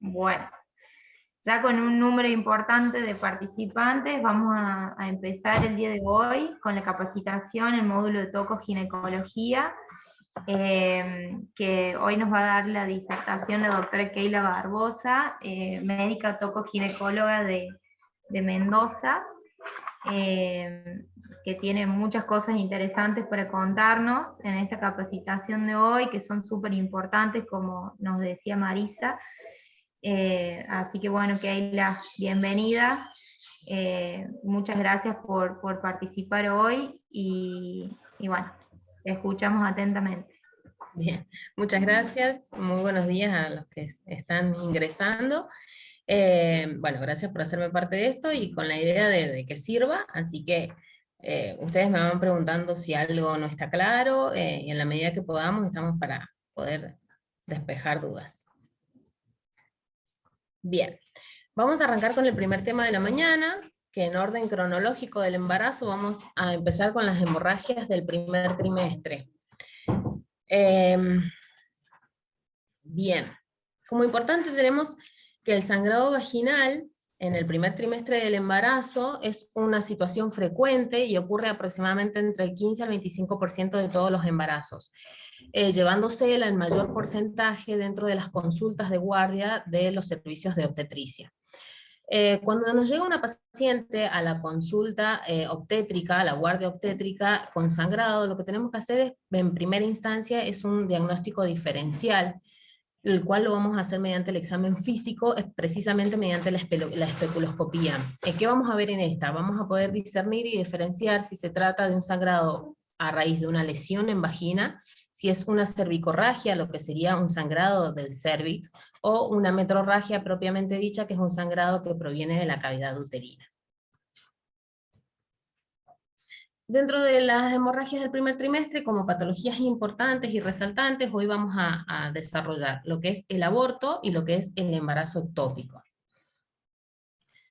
Bueno, ya con un número importante de participantes, vamos a empezar el día de hoy con la capacitación, el módulo de tocoginecología, que hoy nos va a dar la disertación la doctora Keila Barbosa, médica tocoginecóloga de Mendoza, que tiene muchas cosas interesantes para contarnos en esta capacitación de hoy, que son súper importantes, como nos decía Marisa. Así que bueno, Keila, bienvenida. Muchas gracias por participar hoy y bueno, te escuchamos atentamente. Bien, muchas gracias. Muy buenos días a los que están ingresando. Bueno, gracias por hacerme parte de esto y con la idea de que sirva. Así que ustedes me van preguntando si algo no está claro y en la medida que podamos estamos para poder despejar dudas. Bien, vamos a arrancar con el primer tema de la mañana, que en orden cronológico del embarazo vamos a empezar con las hemorragias del primer trimestre. Bien, como importante tenemos que el sangrado vaginal en el primer trimestre del embarazo es una situación frecuente y ocurre aproximadamente entre el 15 al 25% de todos los embarazos, llevándose el mayor porcentaje dentro de las consultas de guardia de los servicios de obstetricia. Cuando nos llega una paciente a la consulta obstétrica, a la guardia obstétrica con sangrado, lo que tenemos que hacer es, en primera instancia, es un diagnóstico diferencial, el cual lo vamos a hacer mediante el examen físico, precisamente mediante la especuloscopía. ¿Qué vamos a ver en esta? Vamos a poder discernir y diferenciar si se trata de un sangrado a raíz de una lesión en vagina, si es una cervicorragia, lo que sería un sangrado del cervix, o una metrorragia propiamente dicha, que es un sangrado que proviene de la cavidad uterina. Dentro de las hemorragias del primer trimestre, como patologías importantes y resaltantes, hoy vamos a desarrollar lo que es el aborto y lo que es el embarazo ectópico.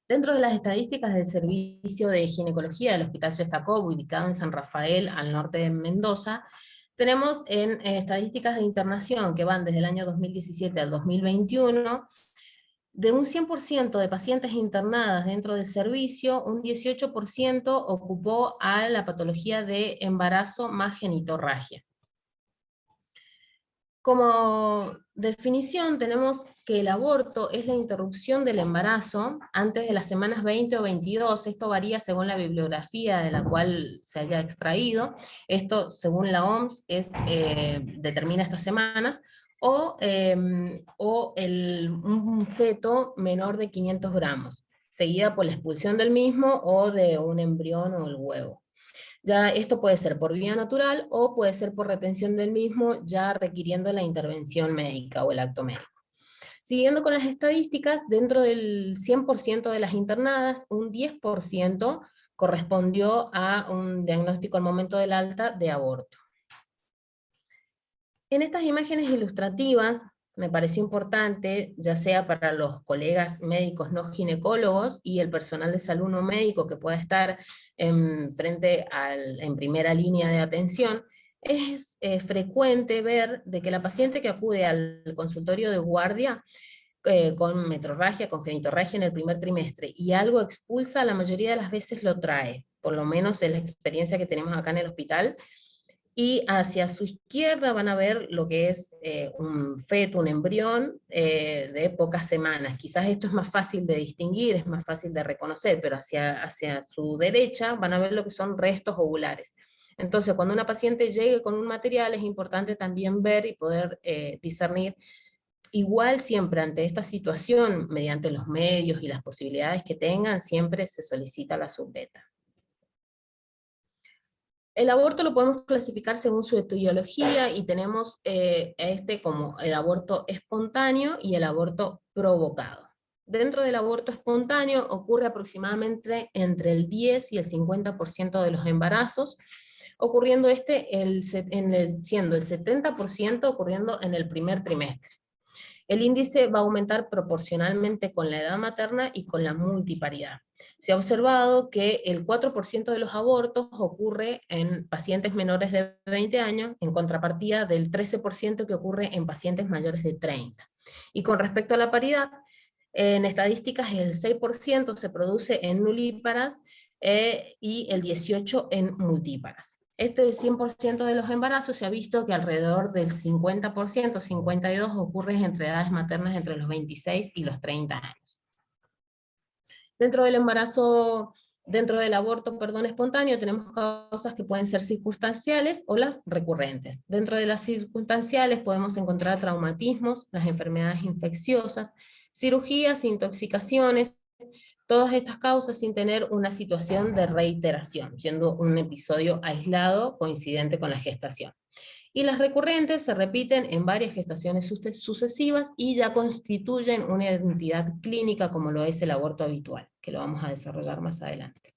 Dentro de las estadísticas del Servicio de Ginecología del Hospital Shestakov, ubicado en San Rafael, al norte de Mendoza, tenemos en estadísticas de internación que van desde el año 2017 al 2021, de un 100% de pacientes internadas dentro del servicio, un 18% ocupó a la patología de embarazo más genitorragia. Como definición tenemos que el aborto es la interrupción del embarazo antes de las semanas 20 o 22, esto varía según la bibliografía de la cual se haya extraído, esto según la OMS determina estas semanas, o un feto menor de 500 gramos, seguida por la expulsión del mismo o de un embrión o el huevo. Ya esto puede ser por vía natural o puede ser por retención del mismo, ya requiriendo la intervención médica o el acto médico. Siguiendo con las estadísticas, dentro del 100% de las internadas, un 10% correspondió a un diagnóstico al momento del alta de aborto. En estas imágenes ilustrativas, me pareció importante, ya sea para los colegas médicos no ginecólogos y el personal de salud no médico que pueda estar en primera línea de atención, es frecuente ver de que la paciente que acude al consultorio de guardia con metrorragia, con genitorragia en el primer trimestre, y algo expulsa, la mayoría de las veces lo trae, por lo menos es la experiencia que tenemos acá en el hospital, y hacia su izquierda van a ver lo que es un feto, un embrión de pocas semanas. Quizás esto es más fácil de distinguir, es más fácil de reconocer, pero hacia su derecha van a ver lo que son restos ovulares. Entonces, cuando una paciente llegue con un material, es importante también ver y poder discernir. Igual siempre ante esta situación, mediante los medios y las posibilidades que tengan, siempre se solicita la subbeta. El aborto lo podemos clasificar según su etiología y tenemos como el aborto espontáneo y el aborto provocado. Dentro del aborto espontáneo ocurre aproximadamente entre el 10 y el 50% de los embarazos, ocurriendo siendo el 70% ocurriendo en el primer trimestre. El índice va a aumentar proporcionalmente con la edad materna y con la multiparidad. Se ha observado que el 4% de los abortos ocurre en pacientes menores de 20 años, en contrapartida del 13% que ocurre en pacientes mayores de 30. Y con respecto a la paridad, en estadísticas el 6% se produce en nulíparas y el 18% en multíparas. Este 100% de los embarazos se ha visto que alrededor del 50%, 52%, ocurre entre edades maternas entre los 26 y los 30 años. Dentro del embarazo, dentro del aborto, espontáneo, tenemos causas que pueden ser circunstanciales o las recurrentes. Dentro de las circunstanciales podemos encontrar traumatismos, las enfermedades infecciosas, cirugías, intoxicaciones, todas estas causas sin tener una situación de reiteración, siendo un episodio aislado coincidente con la gestación. Y las recurrentes se repiten en varias gestaciones sucesivas y ya constituyen una identidad clínica como lo es el aborto habitual, que lo vamos a desarrollar más adelante.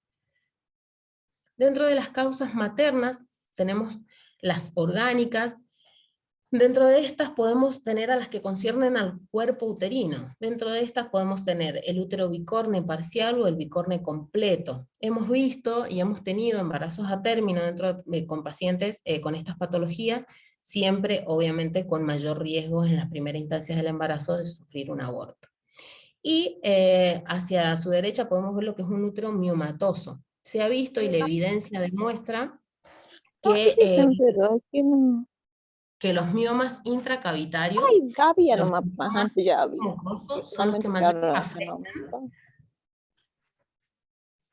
Dentro de las causas maternas tenemos las orgánicas. Dentro de estas podemos tener a las que conciernen al cuerpo uterino. Dentro de estas podemos tener el útero bicorne parcial o el bicorne completo. Hemos visto y hemos tenido embarazos a término con pacientes con estas patologías, siempre obviamente con mayor riesgo en las primeras instancias del embarazo de sufrir un aborto. Y hacia su derecha podemos ver lo que es un útero miomatoso. Se ha visto y la evidencia demuestra que los miomas intracavitarios, los miomas mucosos, son los que mayor afectan.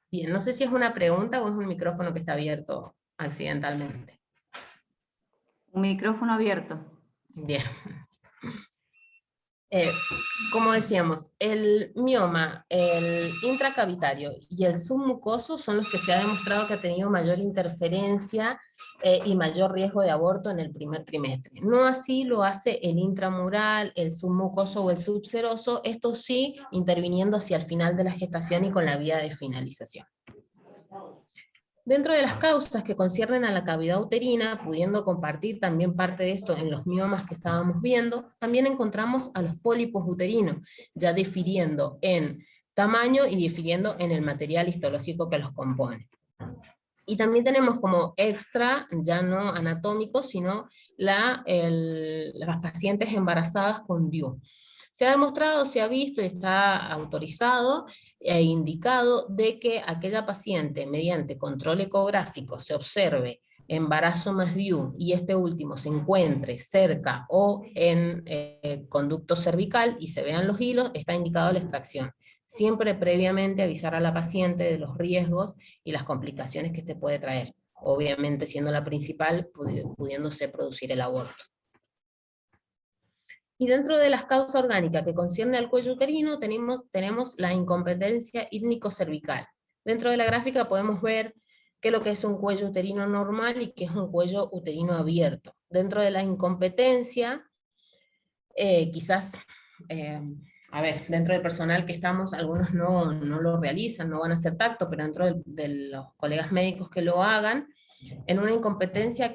Bien, no sé si es una pregunta o es un micrófono que está abierto accidentalmente. Un micrófono abierto. Bien. Como decíamos, el mioma, el intracavitario y el submucoso son los que se ha demostrado que ha tenido mayor interferencia y mayor riesgo de aborto en el primer trimestre. No así lo hace el intramural, el submucoso o el subseroso, esto sí interviniendo hacia el final de la gestación y con la vía de finalización. Dentro de las causas que conciernen a la cavidad uterina, pudiendo compartir también parte de esto en los miomas que estábamos viendo, también encontramos a los pólipos uterinos, ya difiriendo en tamaño y difiriendo en el material histológico que los compone. Y también tenemos como extra, ya no anatómico, sino las pacientes embarazadas con DIU. Se ha demostrado, se ha visto y está autorizado e indicado de que aquella paciente, mediante control ecográfico, se observe embarazo más DIU y este último se encuentre cerca o en conducto cervical y se vean los hilos, está indicado la extracción. Siempre previamente avisar a la paciente de los riesgos y las complicaciones que este puede traer, obviamente siendo la principal, pudiéndose producir el aborto. Y dentro de las causas orgánicas que concierne al cuello uterino tenemos la incompetencia ítmico-cervical. Dentro de la gráfica podemos ver qué es lo que es un cuello uterino normal y qué es un cuello uterino abierto. Dentro de la incompetencia, dentro del personal que estamos, algunos no lo realizan, no van a hacer tacto, pero dentro de los colegas médicos que lo hagan, en una incompetencia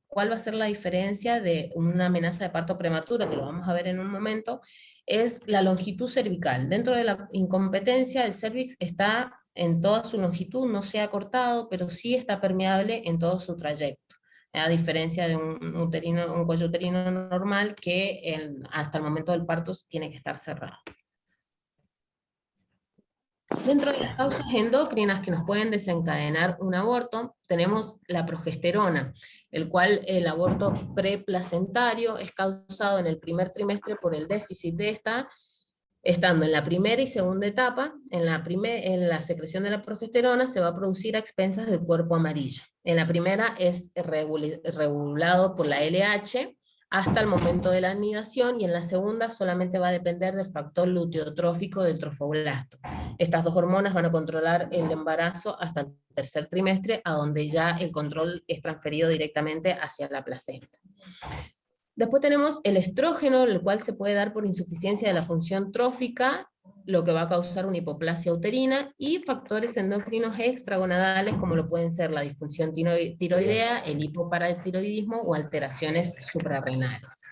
¿cuál va a ser la diferencia de una amenaza de parto prematura? Que lo vamos a ver en un momento, es la longitud cervical. Dentro de la incompetencia, el cervix está en toda su longitud, no se ha cortado, pero sí está permeable en todo su trayecto, a diferencia de un cuello uterino normal que hasta el momento del parto tiene que estar cerrado. Dentro de las causas endocrinas que nos pueden desencadenar un aborto, tenemos la progesterona, el cual el aborto preplacentario es causado en el primer trimestre por el déficit de esta, estando en la primera y segunda etapa. En la secreción de la progesterona se va a producir a expensas del cuerpo amarillo. En la primera es regulado por la LH, hasta el momento de la anidación, y en la segunda solamente va a depender del factor luteotrófico del trofoblasto. Estas dos hormonas van a controlar el embarazo hasta el tercer trimestre, a donde ya el control es transferido directamente hacia la placenta. Después tenemos el estrógeno, el cual se puede dar por insuficiencia de la función trófica, lo que va a causar una hipoplasia uterina, y factores endocrinos extragonadales, como lo pueden ser la disfunción tiroidea, el hipoparatiroidismo o alteraciones suprarrenales.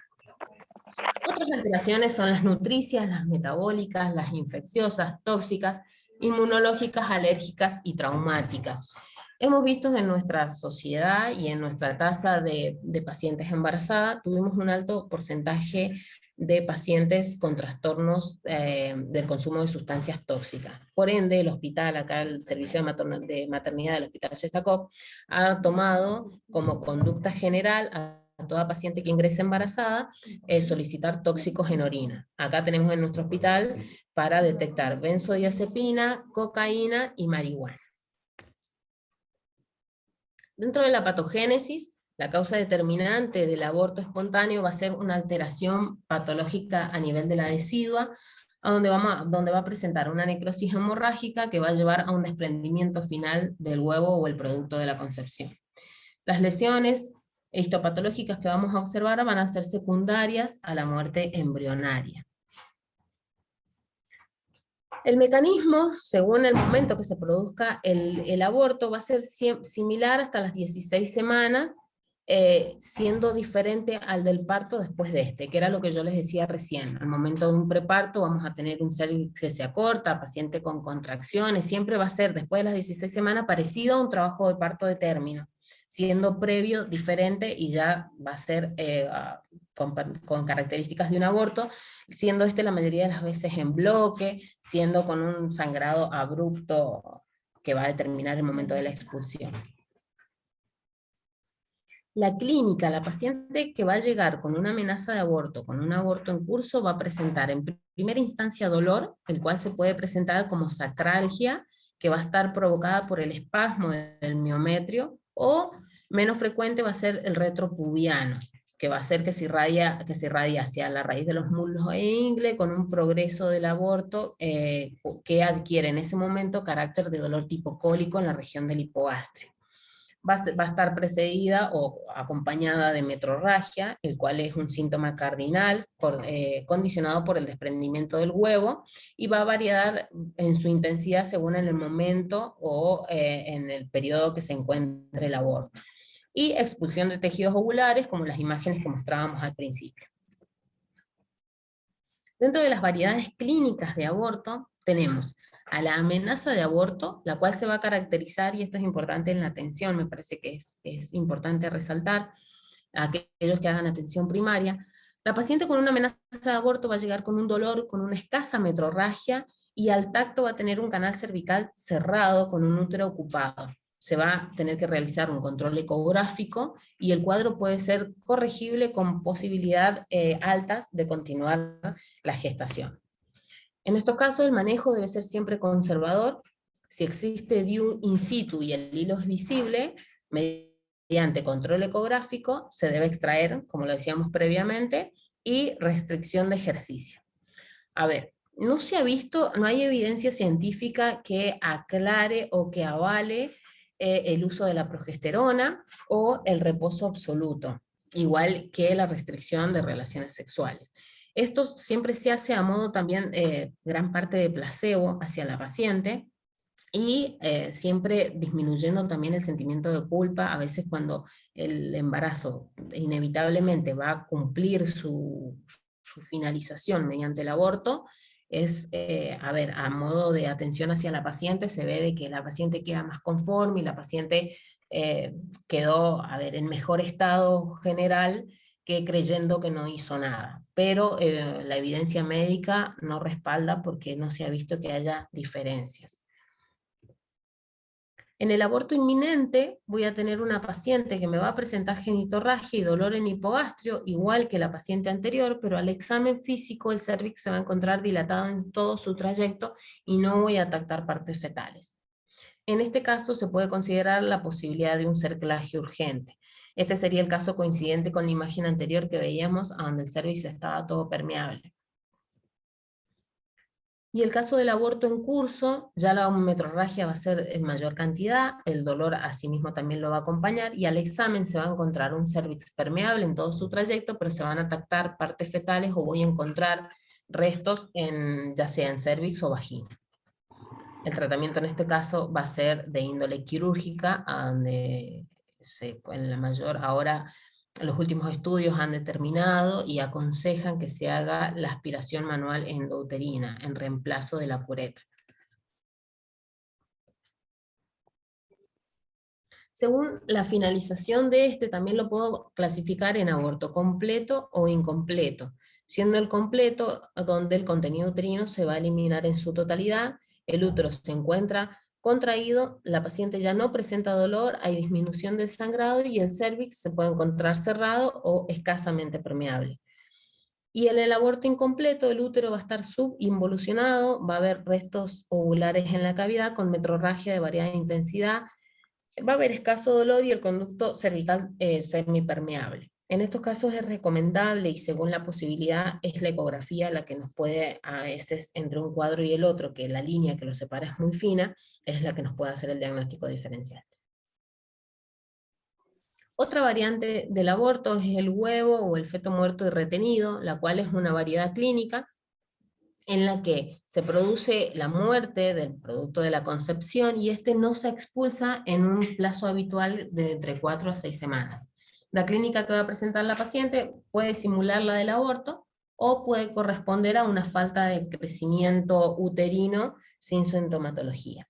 Otras alteraciones son las nutricias, las metabólicas, las infecciosas, tóxicas, inmunológicas, alérgicas y traumáticas. Hemos visto en nuestra sociedad y en nuestra tasa de pacientes embarazadas, tuvimos un alto porcentaje de pacientes con trastornos del consumo de sustancias tóxicas. Por ende, el hospital, acá el servicio de maternidad del Hospital Shestakov, ha tomado como conducta general a toda paciente que ingrese embarazada solicitar tóxicos en orina. Acá tenemos en nuestro hospital para detectar benzodiazepina, cocaína y marihuana. Dentro de la patogénesis, la causa determinante del aborto espontáneo va a ser una alteración patológica a nivel de la decidua, donde va a presentar una necrosis hemorrágica que va a llevar a un desprendimiento final del huevo o el producto de la concepción. Las lesiones histopatológicas que vamos a observar van a ser secundarias a la muerte embrionaria. El mecanismo, según el momento que se produzca el aborto, va a ser similar hasta las 16 semanas, siendo diferente al del parto después de que era lo que yo les decía recién. Al momento de un preparto vamos a tener un cervix que se acorta, paciente con contracciones, siempre va a ser después de las 16 semanas parecido a un trabajo de parto de término, siendo previo diferente y ya va a ser con características de un aborto, siendo la mayoría de las veces en bloque, siendo con un sangrado abrupto que va a determinar el momento de la expulsión. La clínica, la paciente que va a llegar con una amenaza de aborto, con un aborto en curso, va a presentar en primera instancia dolor, el cual se puede presentar como sacralgia, que va a estar provocada por el espasmo del miometrio, o menos frecuente va a ser el retropubiano, que va a ser que se irradia hacia la raíz de los muslos e ingle, con un progreso del aborto que adquiere en ese momento carácter de dolor tipo cólico en la región del hipogastrio. Va a estar precedida o acompañada de metrorragia, el cual es un síntoma cardinal condicionado por el desprendimiento del huevo, y va a variar en su intensidad según en el momento o en el periodo que se encuentre el aborto. Y expulsión de tejidos ovulares, como las imágenes que mostrábamos al principio. Dentro de las variedades clínicas de aborto, tenemos a la amenaza de aborto, la cual se va a caracterizar, y esto es importante en la atención, me parece que es importante resaltar, a aquellos que hagan atención primaria. La paciente con una amenaza de aborto va a llegar con un dolor, con una escasa metrorragia, y al tacto va a tener un canal cervical cerrado con un útero ocupado. Se va a tener que realizar un control ecográfico, y el cuadro puede ser corregible con posibilidad altas de continuar la gestación. En estos casos el manejo debe ser siempre conservador. Si existe DIU in situ y el hilo es visible, mediante control ecográfico se debe extraer, como lo decíamos previamente, y restricción de ejercicio. A ver, no se ha visto, no hay evidencia científica que aclare o que avale el uso de la progesterona o el reposo absoluto, igual que la restricción de relaciones sexuales. Esto siempre se hace a modo también gran parte de placebo hacia la paciente, y siempre disminuyendo también el sentimiento de culpa, a veces cuando el embarazo inevitablemente va a cumplir su finalización mediante el aborto, es, a modo de atención hacia la paciente, se ve de que la paciente queda más conforme y la paciente quedó, en mejor estado general, que creyendo que no hizo nada. Pero la evidencia médica no respalda porque no se ha visto que haya diferencias. En el aborto inminente voy a tener una paciente que me va a presentar genitorragia y dolor en hipogastrio, igual que la paciente anterior, pero al examen físico el cervix se va a encontrar dilatado en todo su trayecto y no voy a detectar partes fetales. En este caso se puede considerar la posibilidad de un cerclaje urgente. Este sería el caso coincidente con la imagen anterior que veíamos, a donde el cervix estaba todo permeable. Y el caso del aborto en curso, ya la metrorragia va a ser en mayor cantidad, el dolor asimismo también lo va a acompañar, y al examen se va a encontrar un cervix permeable en todo su trayecto, pero se van a detectar partes fetales o voy a encontrar restos ya sea en cervix o vagina. El tratamiento en este caso va a ser de índole quirúrgica, a donde en la mayor ahora Los últimos estudios han determinado y aconsejan que se haga la aspiración manual endouterina en reemplazo de la cureta. Según la finalización de este, también lo puedo clasificar en aborto completo o incompleto, siendo el completo donde el contenido uterino se va a eliminar en su totalidad, el útero se encuentra contraído, la paciente ya no presenta dolor, hay disminución del sangrado y el cérvix se puede encontrar cerrado o escasamente permeable. Y en el aborto incompleto, el útero va a estar subinvolucionado, va a haber restos ovulares en la cavidad con metrorragia de variada intensidad, va a haber escaso dolor y el conducto cervical semipermeable. En estos casos es recomendable, y según la posibilidad, es la ecografía la que nos puede, a veces, entre un cuadro y el otro, que la línea que los separa es muy fina, es la que nos puede hacer el diagnóstico diferencial. Otra variante del aborto es el huevo o el feto muerto y retenido, la cual es una variedad clínica en la que se produce la muerte del producto de la concepción y este no se expulsa en un plazo habitual de entre 4 a 6 semanas. La clínica que va a presentar la paciente puede simular la del aborto o puede corresponder a una falta de crecimiento uterino sin sintomatología.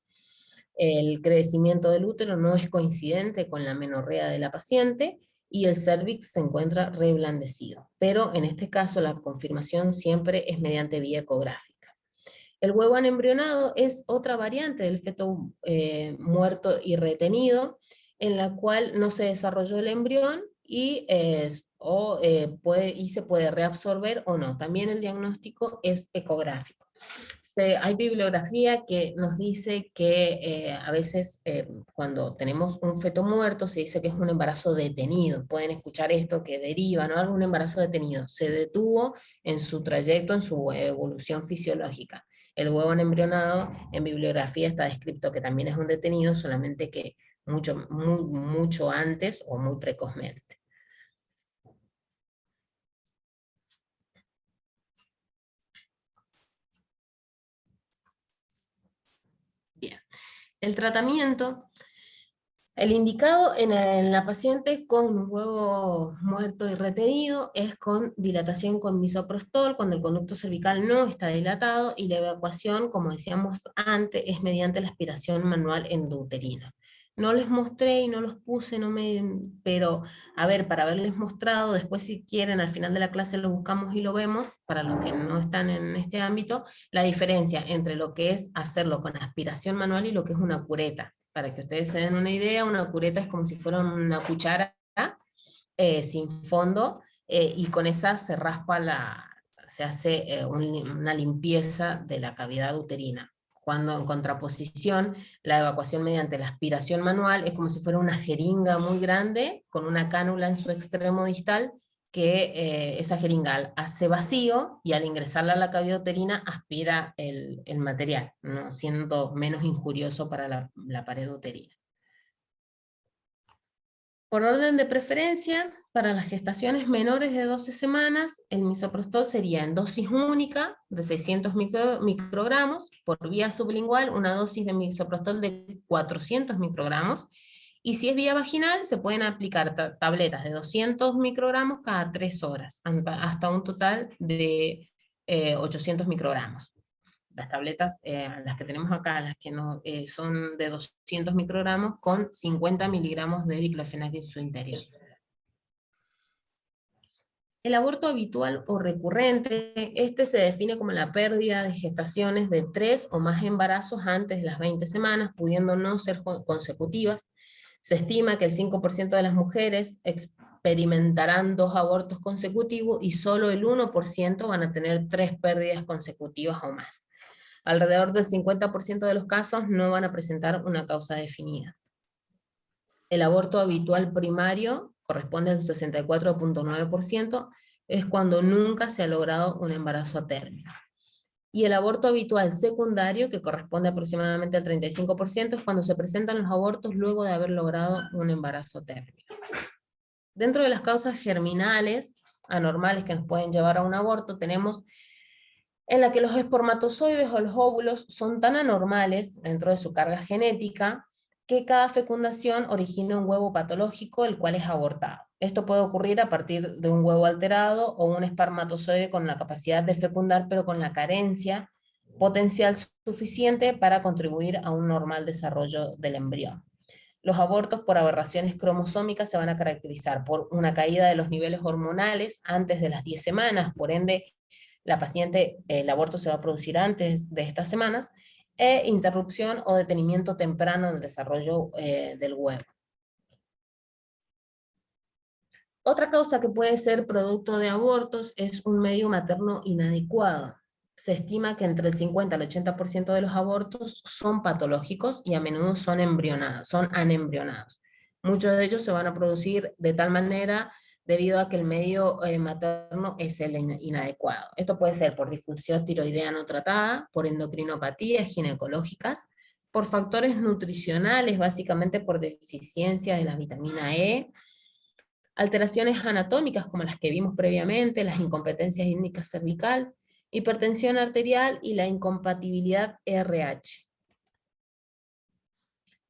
El crecimiento del útero no es coincidente con la menorrea de la paciente y el cérvix se encuentra reblandecido. Pero en este caso la confirmación siempre es mediante vía ecográfica. El huevo anembrionado es otra variante del feto muerto y retenido, en la cual no se desarrolló el embrión y se puede reabsorber o no. También el diagnóstico es ecográfico. Hay bibliografía que nos dice que a veces cuando tenemos un feto muerto se dice que es un embarazo detenido. Pueden escuchar esto que deriva, ¿no? Algún embarazo detenido. Se detuvo en su trayecto, en su evolución fisiológica. El huevo embrionado en bibliografía está descrito que también es un detenido, solamente que mucho antes o muy precozmente. Bien. El tratamiento, el indicado en la paciente con huevo muerto y retenido es con dilatación con misoprostol, cuando el conducto cervical no está dilatado, y la evacuación, como decíamos antes, es mediante la aspiración manual endouterina. No les mostré y no los puse, pero a ver, para haberles mostrado, después si quieren al final de la clase lo buscamos y lo vemos, para los que no están en este ámbito, la diferencia entre lo que es hacerlo con aspiración manual y lo que es una cureta. Para que ustedes se den una idea, una cureta es como si fuera una cuchara sin fondo, y con esa se raspa se hace una limpieza de la cavidad uterina. Cuando en contraposición, la evacuación mediante la aspiración manual es como si fuera una jeringa muy grande, con una cánula en su extremo distal, que esa jeringa hace vacío, y al ingresarla a la cavidad uterina aspira el material, ¿no? Siendo menos injurioso para la pared uterina. Por orden de preferencia, para las gestaciones menores de 12 semanas, el misoprostol sería en dosis única de 600 microgramos, por vía sublingual una dosis de misoprostol de 400 microgramos, y si es vía vaginal se pueden aplicar tabletas de 200 microgramos cada 3 horas, hasta un total de 800 microgramos. Las tabletas, las que tenemos acá, las que no, son de 200 microgramos con 50 miligramos de diclofenac en su interior. El aborto habitual o recurrente, este se define como la pérdida de gestaciones de 3 o más embarazos antes de las 20 semanas, pudiendo no ser consecutivas. Se estima que el 5% de las mujeres experimentarán 2 abortos consecutivos y solo el 1% van a tener 3 pérdidas consecutivas o más. Alrededor del 50% de los casos no van a presentar una causa definida. El aborto habitual primario corresponde al 64.9%, es cuando nunca se ha logrado un embarazo a término. Y el aborto habitual secundario, que corresponde aproximadamente al 35%, es cuando se presentan los abortos luego de haber logrado un embarazo a término. Dentro de las causas germinales anormales que nos pueden llevar a un aborto, tenemos en la que los espermatozoides o los óvulos son tan anormales dentro de su carga genética que cada fecundación origina un huevo patológico, el cual es abortado. Esto puede ocurrir a partir de un huevo alterado o un espermatozoide con la capacidad de fecundar, pero con la carencia potencial suficiente para contribuir a un normal desarrollo del embrión. Los abortos por aberraciones cromosómicas se van a caracterizar por una caída de los niveles hormonales antes de las 10 semanas, por ende, la paciente, el aborto se va a producir antes de estas semanas, e interrupción o detenimiento temprano del desarrollo del huevo. Otra causa que puede ser producto de abortos es un medio materno inadecuado. Se estima que entre el 50 al 80% de los abortos son patológicos y a menudo son anembrionados. Muchos de ellos se van a producir de tal manera debido a que el medio materno es el inadecuado. Esto puede ser por disfunción tiroidea no tratada, por endocrinopatías ginecológicas, por factores nutricionales, básicamente por deficiencia de la vitamina E, alteraciones anatómicas como las que vimos previamente, las incompetencias ídmicas cervical, hipertensión arterial y la incompatibilidad RH.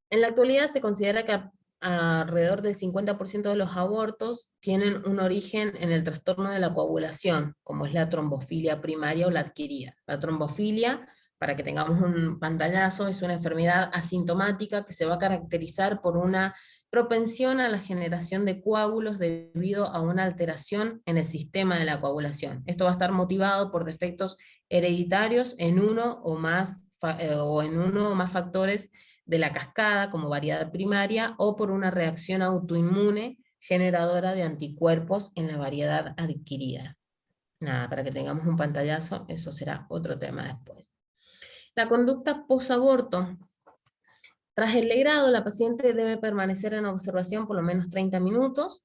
En la actualidad se considera que alrededor del 50% de los abortos tienen un origen en el trastorno de la coagulación, como es la trombofilia primaria o la adquirida. La trombofilia, para que tengamos un pantallazo, es una enfermedad asintomática que se va a caracterizar por una propensión a la generación de coágulos debido a una alteración en el sistema de la coagulación. Esto va a estar motivado por defectos hereditarios en uno o más factores de la cascada como variedad primaria o por una reacción autoinmune generadora de anticuerpos en la variedad adquirida. Nada, para que tengamos un pantallazo, eso será otro tema después. La conducta posaborto. Tras el legrado, la paciente debe permanecer en observación por lo menos 30 minutos.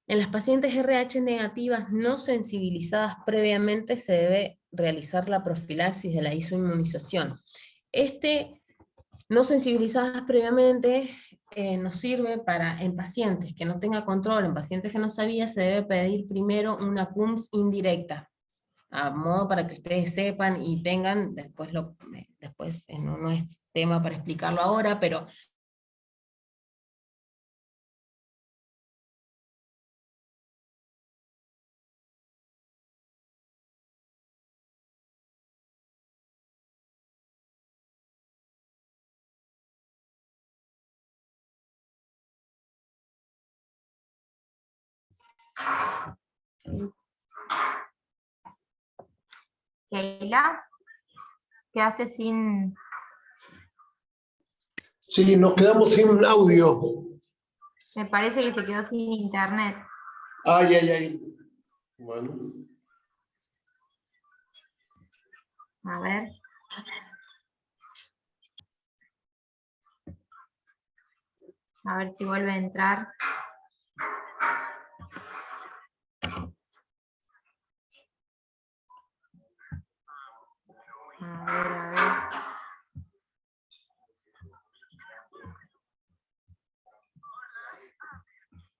En las pacientes RH negativas no sensibilizadas previamente se debe realizar la profilaxis de la isoinmunización. No sensibilizadas previamente nos sirve para, en pacientes que no tenga control, en pacientes que no sabía, se debe pedir primero una CUMS indirecta, a modo para que ustedes sepan y tengan, después no es tema para explicarlo ahora, pero Keila, quedaste sin... Sí, nos quedamos sin audio. Me parece que se quedó sin internet. Ay, ay, ay. Bueno. A ver. A ver si vuelve a entrar. A ver, a ver.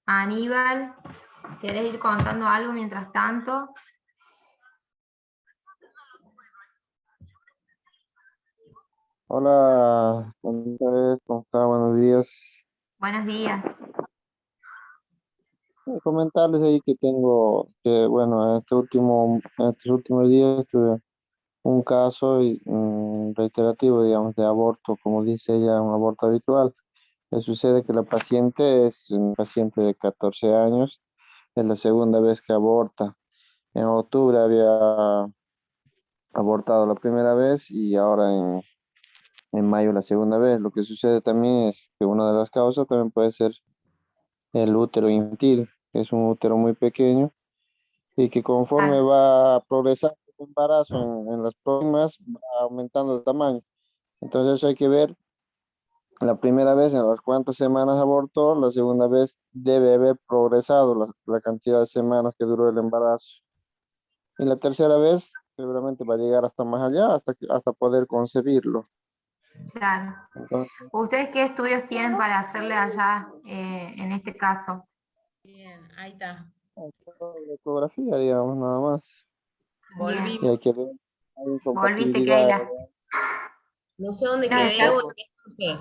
Aníbal, ¿querés ir contando algo mientras tanto? Hola, ¿cómo está? Buenos días. Buenos días. Comentarles ahí que bueno, en estos últimos días tuve un caso reiterativo, digamos, de aborto, como dice ella, un aborto habitual. Sucede que la paciente es una paciente de 14 años, es la segunda vez que aborta. En octubre había abortado la primera vez y ahora en mayo la segunda vez. Lo que sucede también es que una de las causas también puede ser el útero infantil, que es un útero muy pequeño y que conforme va progresando el embarazo en las próximas va aumentando de tamaño. Entonces eso hay que ver la primera vez en las cuántas semanas abortó, la segunda vez debe haber progresado la cantidad de semanas que duró el embarazo. Y la tercera vez seguramente va a llegar hasta más allá, hasta poder concebirlo. Claro. Entonces, ¿Ustedes qué estudios tienen para hacerle allá en este caso? bien, ahí está. la ecografía, digamos, nada más. Volví. Y hay que ver, hay Volviste, incompatibilidad. Keila. No sé dónde No, quedé o en qué.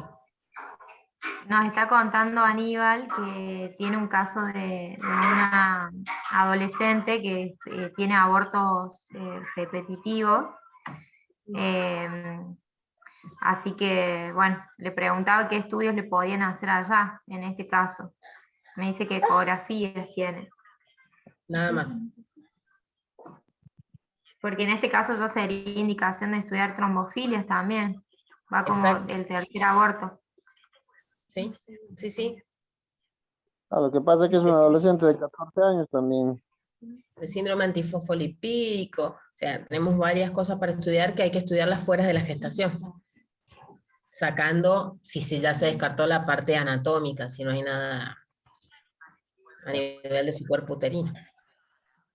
Nos está contando Aníbal que tiene un caso de una adolescente que tiene abortos repetitivos. Así que, bueno, le preguntaba qué estudios le podían hacer allá, en este caso. Me dice que ecografías tiene. Nada más. Porque en este caso ya sería indicación de estudiar trombofilias también. Va como Exacto. el tercer aborto. Sí, sí, sí. Lo que pasa es que es un adolescente de 14 años también. De síndrome antifosfolipídico. O sea, tenemos varias cosas para estudiar que hay que estudiarlas fuera de la gestación. Sacando, si ya se descartó la parte anatómica, si no hay nada a nivel de su cuerpo uterino.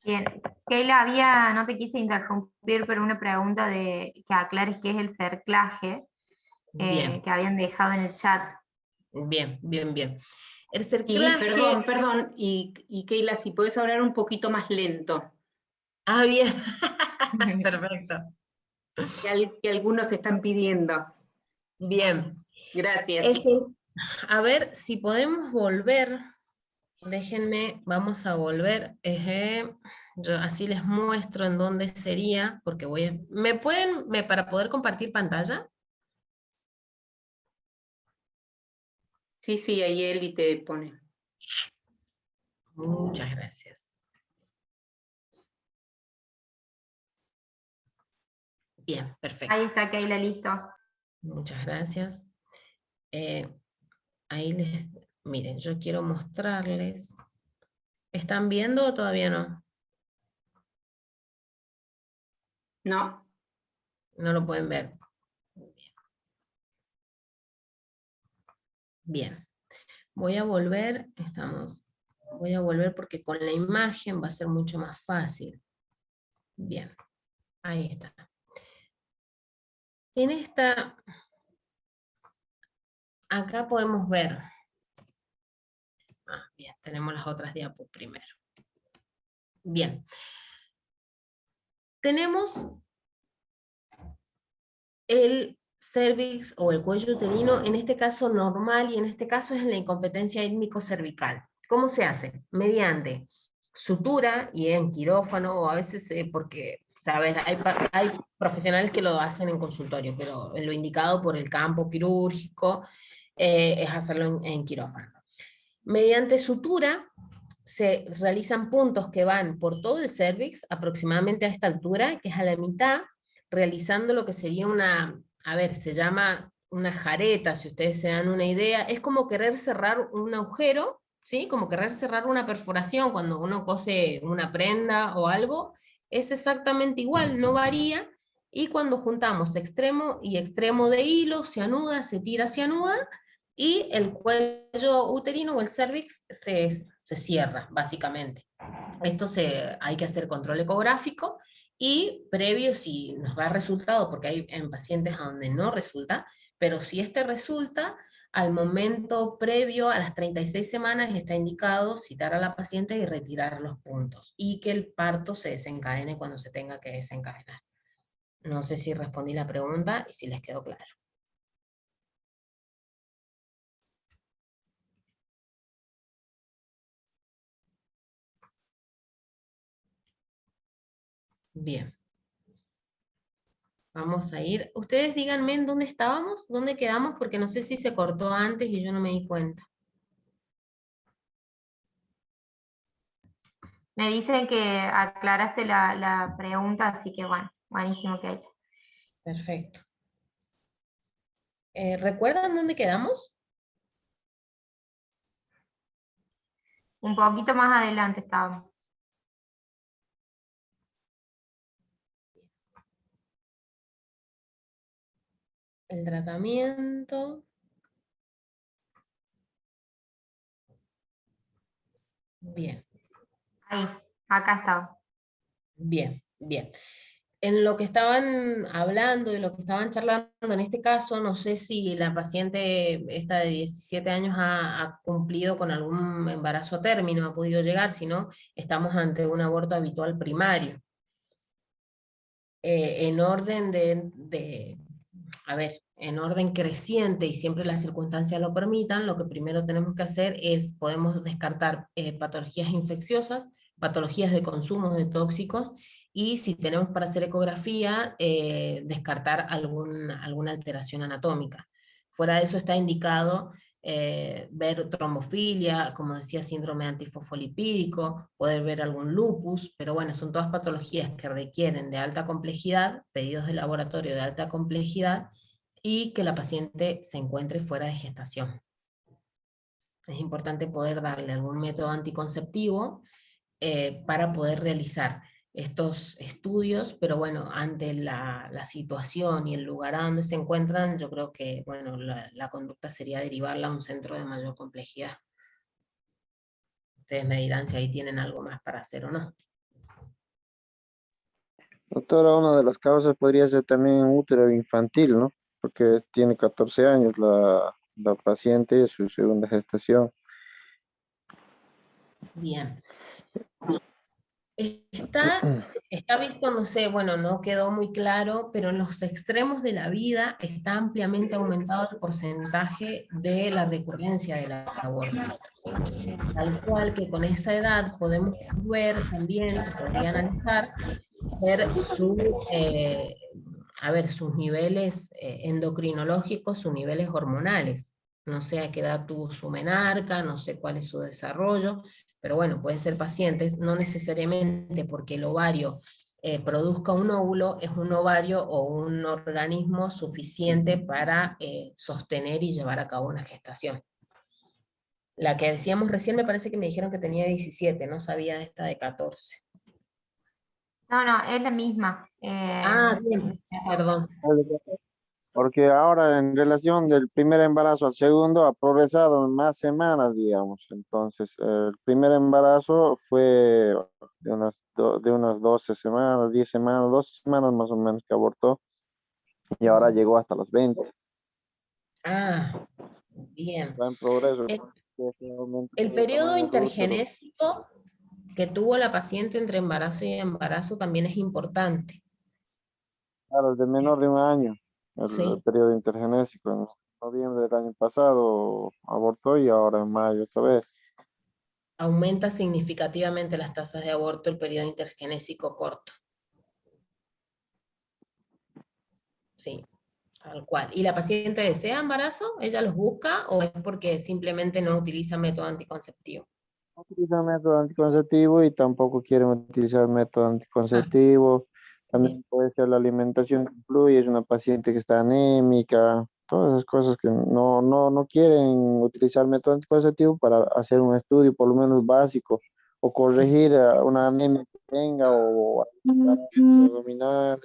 Bien, Keila, no te quise interrumpir, pero una pregunta de que aclares qué es el cerclaje Bien, que habían dejado en el chat. bien, bien, bien. El Y, cerclaje... perdón, y Keila, si puedes hablar un poquito más lento, Ah, bien. Perfecto. que algunos están pidiendo. Bien. Gracias. A ver si podemos volver. Déjenme, vamos a volver. Yo así les muestro en dónde sería, porque voy a... ¿Me pueden, para poder compartir pantalla? Sí, sí, ahí Eli te pone. Muchas gracias. Bien, perfecto. Ahí está Keila, listo. Muchas gracias. Ahí les... Miren, yo quiero mostrarles... ¿Están viendo o todavía no? No. No lo pueden ver. Bien. Voy a volver, voy a volver porque con la imagen va a ser mucho más fácil. Bien, ahí está. En esta, acá podemos ver. Bien, tenemos las otras diapos primero. Bien. Tenemos el cervix o el cuello uterino, en este caso normal, y en este caso es en la incompetencia ítmico-cervical. ¿Cómo se hace? Mediante sutura y en quirófano, o a veces porque, ¿sabes? Hay profesionales que lo hacen en consultorio, pero lo indicado por el campo quirúrgico es hacerlo en quirófano. Mediante sutura se realizan puntos que van por todo el cervix, aproximadamente a esta altura, que es a la mitad, realizando lo que sería una, a ver, se llama una jareta, si ustedes se dan una idea, es como querer cerrar un agujero, ¿sí? Como querer cerrar una perforación cuando uno cose una prenda o algo, es exactamente igual, no varía, y cuando juntamos extremo y extremo de hilo, se anuda, se tira, se anuda, y el cuello uterino o el cervix se cierra, básicamente. Esto hay que hacer control ecográfico, y previo, si nos da resultado, porque hay en pacientes a donde no resulta, pero si este resulta, al momento previo a las 36 semanas está indicado citar a la paciente y retirar los puntos, y que el parto se desencadene cuando se tenga que desencadenar. No sé si respondí la pregunta y si les quedó claro. Bien. Vamos a ir. Ustedes díganme en dónde estábamos, dónde quedamos, porque no sé si se cortó antes y yo no me di cuenta. Me dicen que aclaraste la pregunta, así que bueno, buenísimo que hay. Perfecto. ¿Recuerdan dónde quedamos? Un poquito más adelante estábamos. El tratamiento. Bien. Ahí, acá estaba. Bien, bien. En lo que estaban hablando, en lo que estaban charlando, en este caso, no sé si la paciente esta de 17 años ha cumplido con algún embarazo a término, ha podido llegar, si no, estamos ante un aborto habitual primario. En orden a ver, en orden creciente y siempre las circunstancias lo permitan, lo que primero tenemos que hacer es, podemos descartar patologías infecciosas, patologías de consumo de tóxicos, y si tenemos para hacer ecografía, descartar alguna alteración anatómica. Fuera de eso está indicado ver trombofilia, como decía, síndrome antifosfolipídico, poder ver algún lupus, pero bueno, son todas patologías que requieren de alta complejidad, pedidos de laboratorio de alta complejidad, y que la paciente se encuentre fuera de gestación. Es importante poder darle algún método anticonceptivo para poder realizar estos estudios, pero bueno, ante la situación y el lugar a donde se encuentran, yo creo que bueno, la conducta sería derivarla a un centro de mayor complejidad. Ustedes me dirán si ahí tienen algo más para hacer o no. Doctora, una de las causas podría ser también útero infantil, ¿no? Porque tiene 14 años la paciente, su segunda gestación. Bien. Está visto, no sé, bueno, no quedó muy claro, pero en los extremos de la vida está ampliamente aumentado el porcentaje de la recurrencia del aborto. Tal cual que con esa edad podemos ver también, podría analizar, ver sus niveles endocrinológicos, sus niveles hormonales. No sé a qué edad tuvo su menarca, no sé cuál es su desarrollo, pero bueno, pueden ser pacientes, no necesariamente porque el ovario produzca un óvulo, es un ovario o un organismo suficiente para sostener y llevar a cabo una gestación. La que decíamos recién me parece que me dijeron que tenía 17, no sabía de esta de 14. No, es la misma. Bien, perdón. Porque ahora en relación del primer embarazo al segundo ha progresado en más semanas, digamos. Entonces, el primer embarazo fue de unas 12 semanas, 10 semanas, 12 semanas más o menos que abortó, y ahora llegó hasta los 20. Bien. Va en progreso. El periodo intergenésico que tuvo la paciente entre embarazo y embarazo también es importante. Claro, de menor de un año, Sí. el periodo intergenésico. En noviembre del año pasado abortó y ahora en mayo otra vez. Aumenta significativamente las tasas de aborto el periodo intergenésico corto. Sí, tal cual. ¿Y la paciente desea embarazo? ¿Ella los busca o es porque simplemente no utiliza método anticonceptivo? No utilizan método anticonceptivo y tampoco quieren utilizar método anticonceptivo. También Bien. puede ser la alimentación que influye, es una paciente que está anémica, todas esas cosas que no quieren utilizar método anticonceptivo para hacer un estudio por lo menos básico o corregir una anemia que tenga o abdominal,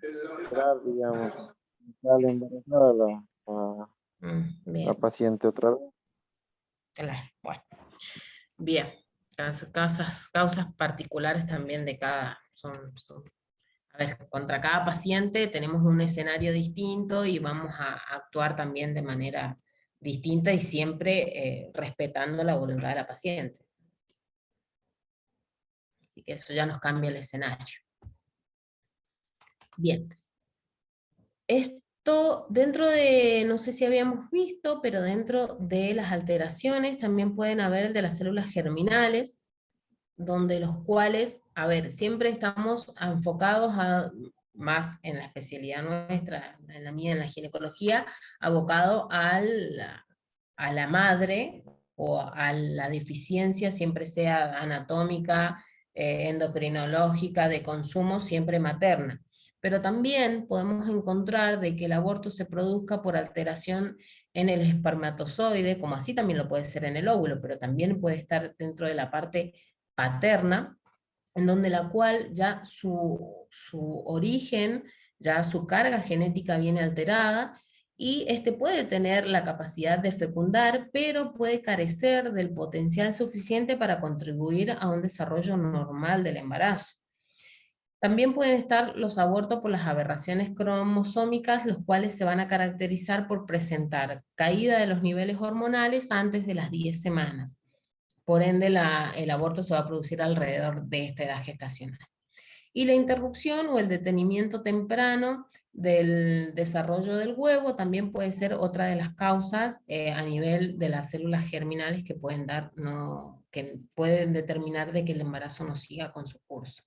esperar, digamos, sale embarazada la Bien, paciente otra vez. claro. Bueno. Bien. Causas particulares también de cada, a ver, contra cada paciente tenemos un escenario distinto y vamos a actuar también de manera distinta y siempre respetando la voluntad de la paciente. Así que eso ya nos cambia el escenario. Bien. Esto dentro de, no sé si habíamos visto, pero dentro de las alteraciones también pueden haber de las células germinales, donde los cuales, a ver, siempre estamos enfocados más en la especialidad nuestra, en la mía, en la ginecología, abocado a la madre o a la deficiencia, siempre sea anatómica, endocrinológica, de consumo, siempre materna. Pero también podemos encontrar de que el aborto se produzca por alteración en el espermatozoide, como así también lo puede ser en el óvulo, pero también puede estar dentro de la parte paterna, en donde la cual ya su origen, ya su carga genética viene alterada, y este puede tener la capacidad de fecundar, pero puede carecer del potencial suficiente para contribuir a un desarrollo normal del embarazo. También pueden estar los abortos por las aberraciones cromosómicas, los cuales se van a caracterizar por presentar caída de los niveles hormonales antes de las 10 semanas. Por ende, el aborto se va a producir alrededor de esta edad gestacional. Y la interrupción o el detenimiento temprano del desarrollo del huevo también puede ser otra de las causas a nivel de las células germinales que pueden que pueden determinar de que el embarazo no siga con su curso.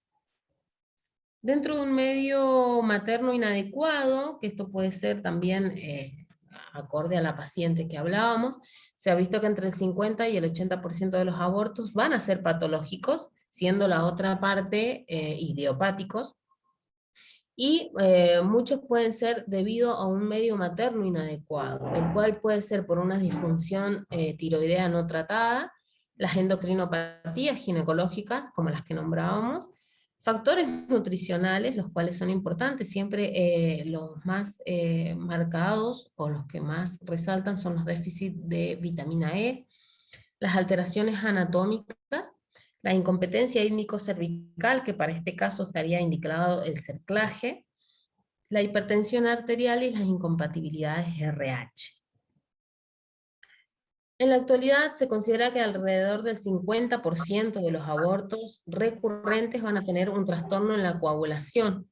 Dentro de un medio materno inadecuado, que esto puede ser también acorde a la paciente que hablábamos, se ha visto que entre el 50 y el 80% de los abortos van a ser patológicos, siendo la otra parte idiopáticos, y muchos pueden ser debido a un medio materno inadecuado, el cual puede ser por una disfunción tiroidea no tratada, las endocrinopatías ginecológicas, como las que nombrábamos, factores nutricionales, los cuales son importantes, siempre los más marcados o los que más resaltan son los déficits de vitamina E, las alteraciones anatómicas, la incompetencia ítmico-cervical, que para este caso estaría indicado el cerclaje, la hipertensión arterial y las incompatibilidades RH. En la actualidad se considera que alrededor del 50% de los abortos recurrentes van a tener un trastorno en la coagulación,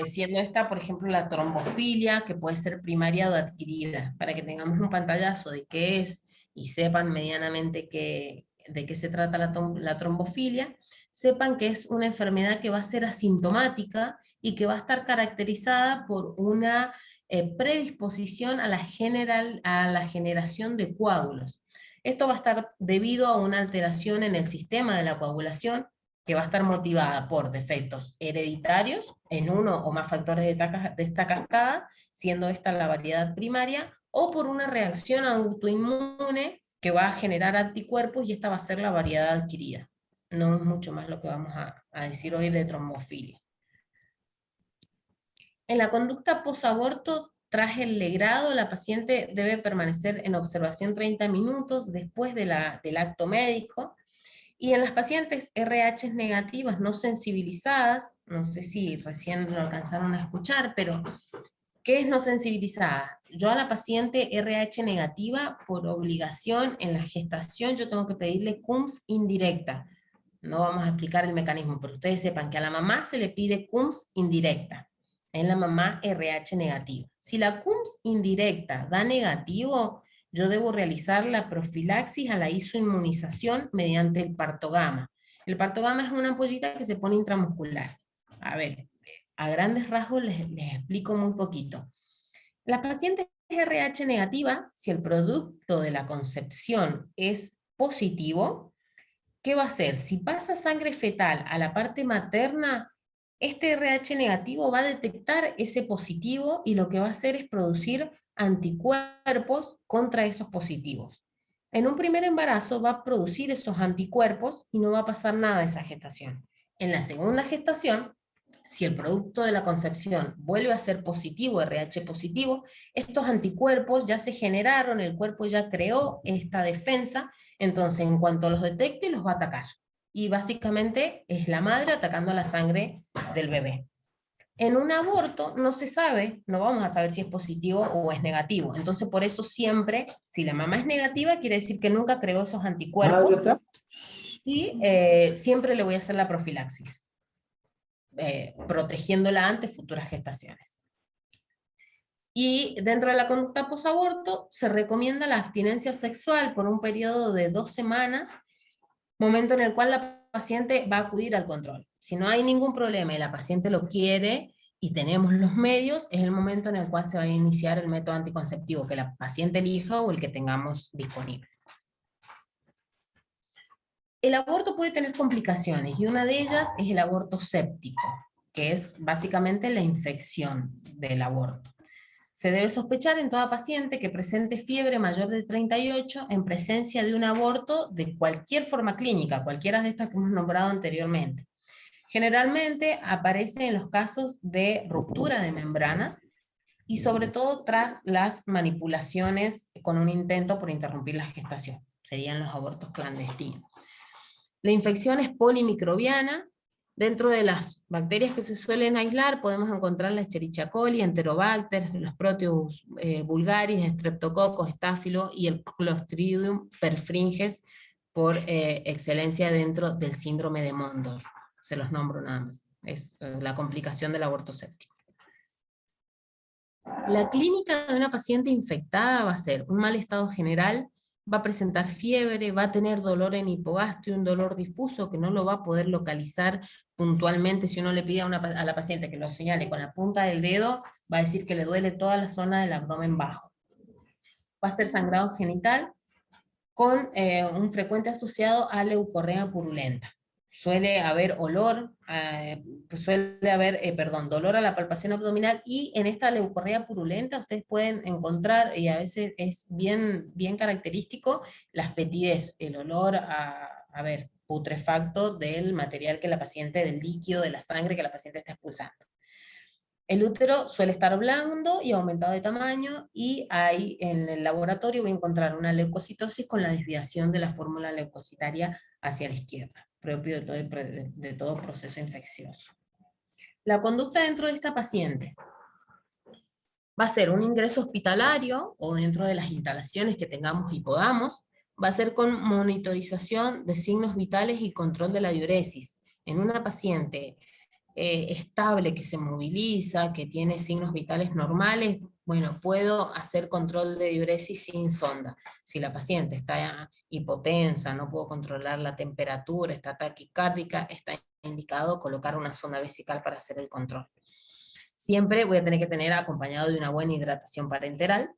siendo esta, por ejemplo, la trombofilia, que puede ser primaria o adquirida, para que tengamos un pantallazo de qué es y sepan medianamente de qué se trata la trombofilia, sepan que es una enfermedad que va a ser asintomática y que va a estar caracterizada por una predisposición a la generación de coágulos. Esto va a estar debido a una alteración en el sistema de la coagulación, que va a estar motivada por defectos hereditarios en uno o más factores de esta cascada, siendo esta la variedad primaria, o por una reacción autoinmune que va a generar anticuerpos, y esta va a ser la variedad adquirida. No es mucho más lo que vamos a decir hoy de trombofilia. En la conducta posaborto, tras el legrado, la paciente debe permanecer en observación 30 minutos después del acto médico. Y en las pacientes RH negativas no sensibilizadas, no sé si recién lo alcanzaron a escuchar, pero ¿qué es no sensibilizada? Yo a la paciente RH negativa, por obligación en la gestación, yo tengo que pedirle CUMS indirecta. No vamos a explicar el mecanismo, pero ustedes sepan que a la mamá se le pide CUMS indirecta, en la mamá RH negativa. Si la CUMS indirecta da negativo, yo debo realizar la profilaxis a la isoinmunización mediante el partogama. El partogama es una ampollita que se pone intramuscular. A ver, a grandes rasgos les explico muy poquito. La paciente RH negativa, si el producto de la concepción es positivo, ¿qué va a hacer? Si pasa sangre fetal a la parte materna, este RH negativo va a detectar ese positivo y lo que va a hacer es producir anticuerpos contra esos positivos. En un primer embarazo va a producir esos anticuerpos y no va a pasar nada de esa gestación. En la segunda gestación, si el producto de la concepción vuelve a ser positivo, RH positivo, estos anticuerpos ya se generaron, el cuerpo ya creó esta defensa, entonces en cuanto los detecte los va a atacar. Y básicamente es la madre atacando a la sangre del bebé. En un aborto no se sabe, no vamos a saber si es positivo o es negativo. Entonces por eso siempre, si la mamá es negativa, quiere decir que nunca creó esos anticuerpos. Y siempre le voy a hacer la profilaxis, protegiéndola ante futuras gestaciones. Y dentro de la conducta posaborto se recomienda la abstinencia sexual por un periodo de 2 semanas, momento en el cual la paciente va a acudir al control. Si no hay ningún problema y la paciente lo quiere y tenemos los medios, es el momento en el cual se va a iniciar el método anticonceptivo que la paciente elija o el que tengamos disponible. El aborto puede tener complicaciones y una de ellas es el aborto séptico, que es básicamente la infección del aborto. Se debe sospechar en toda paciente que presente fiebre mayor de 38 en presencia de un aborto de cualquier forma clínica, cualquiera de estas que hemos nombrado anteriormente. Generalmente aparece en los casos de ruptura de membranas y sobre todo tras las manipulaciones con un intento por interrumpir la gestación. Serían los abortos clandestinos. La infección es polimicrobiana. Dentro de las bacterias que se suelen aislar podemos encontrar la Escherichia coli, Enterobacter, los Proteus vulgaris, Streptococcus, Staphylo y el Clostridium perfringens por excelencia dentro del síndrome de Mondor. se los nombro nada más. Es la complicación del aborto séptico. La clínica de una paciente infectada va a ser un mal estado general, va a presentar fiebre, va a tener dolor en hipogastrio, un dolor difuso que no lo va a poder localizar puntualmente. Si uno le pide a la paciente que lo señale con la punta del dedo, va a decir que le duele toda la zona del abdomen bajo. Va a ser sangrado genital con un frecuente asociado a leucorrea purulenta. Suele haber olor, dolor a la palpación abdominal, y en esta leucorrea purulenta ustedes pueden encontrar, y a veces es bien característico, la fetidez, el olor putrefacto del material que la paciente, del líquido, de la sangre que la paciente está expulsando. El útero suele estar blando y aumentado de tamaño, y ahí en el laboratorio voy a encontrar una leucocitosis con la desviación de la fórmula leucocitaria hacia la izquierda, propio de todo proceso infeccioso. La conducta dentro de esta paciente va a ser un ingreso hospitalario o dentro de las instalaciones que tengamos y podamos. Va a ser con monitorización de signos vitales y control de la diuresis. En una paciente estable, que se moviliza, que tiene signos vitales normales, bueno, puedo hacer control de diuresis sin sonda. Si la paciente está hipotensa, no puedo controlar la temperatura, está taquicárdica, está indicado colocar una sonda vesical para hacer el control. Siempre voy a tener que tener acompañado de una buena hidratación parenteral,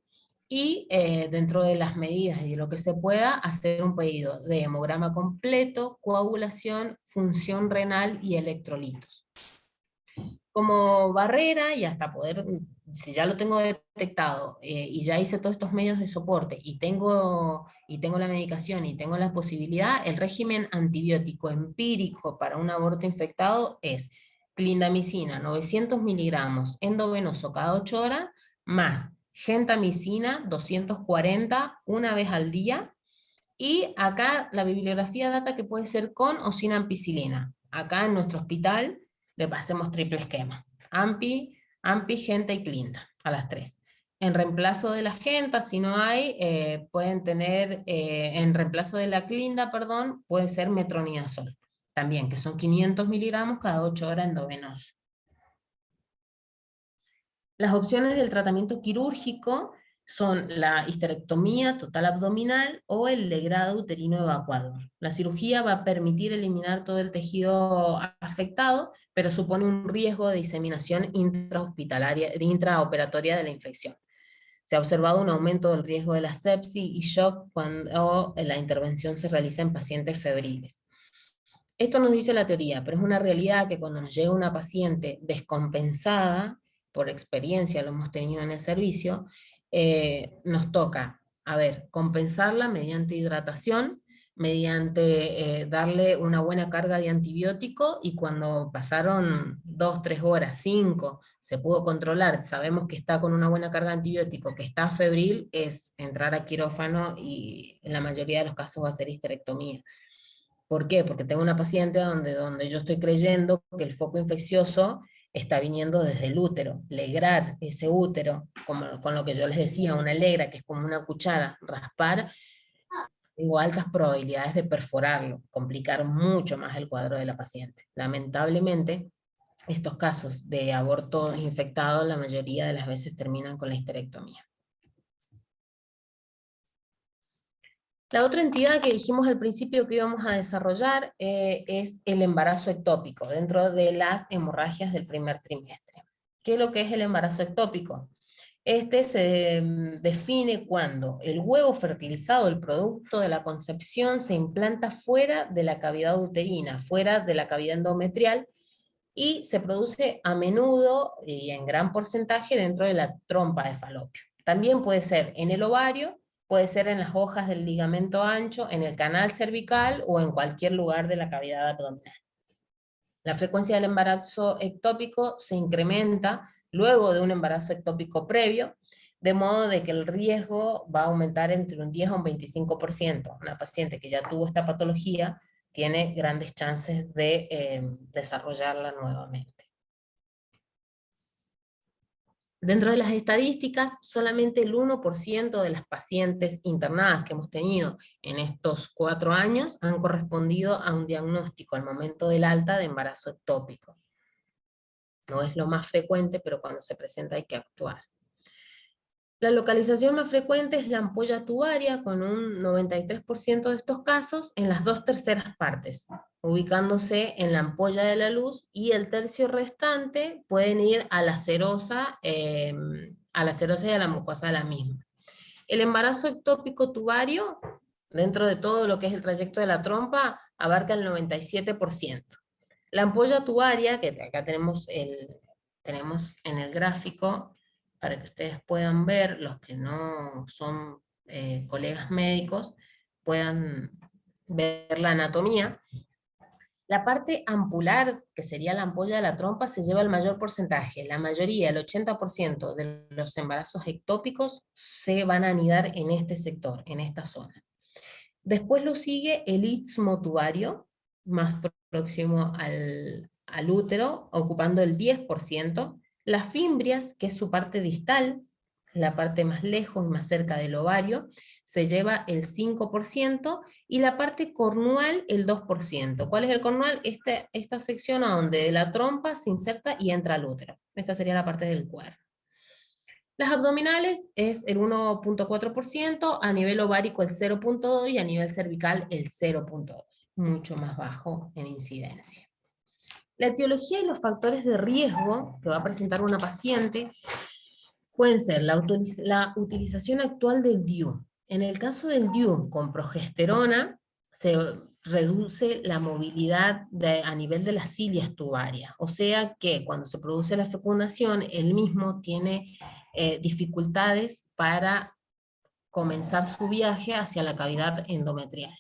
y dentro de las medidas y de lo que se pueda, hacer un pedido de hemograma completo, coagulación, función renal y electrolitos. Como barrera, y hasta poder, si ya lo tengo detectado, y ya hice todos estos medios de soporte, y tengo la medicación, y tengo la posibilidad, el régimen antibiótico empírico para un aborto infectado es clindamicina, 900 miligramos endovenoso cada 8 horas, más gentamicina, 240, una vez al día. Y acá la bibliografía data que puede ser con o sin ampicilina. Acá en nuestro hospital le hacemos triple esquema: ampi, genta y clinda, a las 3. En reemplazo de la genta, si no hay, pueden tener, en reemplazo de la clinda, perdón, puede ser metronidazol, también, que son 500 miligramos cada 8 horas endovenoso. Las opciones del tratamiento quirúrgico son la histerectomía total abdominal o el legrado uterino evacuador. La cirugía va a permitir eliminar todo el tejido afectado, pero supone un riesgo de diseminación intraoperatoria de la infección. Se ha observado un aumento del riesgo de la sepsis y shock cuando la intervención se realiza en pacientes febriles. Esto nos dice la teoría, pero es una realidad que cuando nos llega una paciente descompensada, por experiencia lo hemos tenido en el servicio, nos toca, compensarla mediante hidratación, mediante darle una buena carga de antibiótico, y cuando pasaron 2, 3 horas, 5, se pudo controlar, sabemos que está con una buena carga de antibiótico, que está febril, es entrar a quirófano, y en la mayoría de los casos va a ser histerectomía. ¿Por qué? Porque tengo una paciente donde yo estoy creyendo que el foco infeccioso está viniendo desde el útero. Legrar ese útero, con lo que yo les decía, una legra, que es como una cuchara, raspar, tengo altas probabilidades de perforarlo, complicar mucho más el cuadro de la paciente. Lamentablemente, estos casos de abortos infectados, la mayoría de las veces terminan con la histerectomía. La otra entidad que dijimos al principio que íbamos a desarrollar es el embarazo ectópico, dentro de las hemorragias del primer trimestre. ¿Qué es lo que es el embarazo ectópico? Este se define cuando el huevo fertilizado, el producto de la concepción, se implanta fuera de la cavidad uterina, fuera de la cavidad endometrial, y se produce a menudo y en gran porcentaje dentro de la trompa de falopio. También puede ser en el ovario, puede ser en las hojas del ligamento ancho, en el canal cervical o en cualquier lugar de la cavidad abdominal. La frecuencia del embarazo ectópico se incrementa luego de un embarazo ectópico previo, de modo de que el riesgo va a aumentar entre un 10 a un 25%. Una paciente que ya tuvo esta patología tiene grandes chances de desarrollarla nuevamente. Dentro de las estadísticas, solamente el 1% de las pacientes internadas que hemos tenido en estos 4 años han correspondido a un diagnóstico al momento del alta de embarazo ectópico. No es lo más frecuente, pero cuando se presenta hay que actuar. La localización más frecuente es la ampolla tubaria, con un 93% de estos casos en las 2/3 partes, ubicándose en la ampolla de la luz, y el tercio restante pueden ir a la serosa y a la mucosa de la misma. El embarazo ectópico tubario, dentro de todo lo que es el trayecto de la trompa, abarca el 97%. La ampolla tubaria, que acá tenemos en el gráfico, para que ustedes puedan ver, los que no son colegas médicos, puedan ver la anatomía. La parte ampular, que sería la ampolla de la trompa, se lleva el mayor porcentaje. La mayoría, el 80% de los embarazos ectópicos se van a anidar en este sector, en esta zona. Después lo sigue el istmo tubario, más próximo al útero, ocupando el 10%. Las fimbrias, que es su parte distal, la parte más lejos y más cerca del ovario, se lleva el 5%, y la parte cornual el 2%. ¿Cuál es el cornual? Esta sección a donde de la trompa se inserta y entra al útero. Esta sería la parte del cuerno. Las abdominales es el 1.4%, a nivel ovárico el 0.2% y a nivel cervical el 0.2%, mucho más bajo en incidencia. La etiología y los factores de riesgo que va a presentar una paciente pueden ser la utilización actual del DIU. En el caso del DIU con progesterona, se reduce la movilidad a nivel de las cilias tubarias, o sea que cuando se produce la fecundación, el mismo tiene dificultades para comenzar su viaje hacia la cavidad endometrial.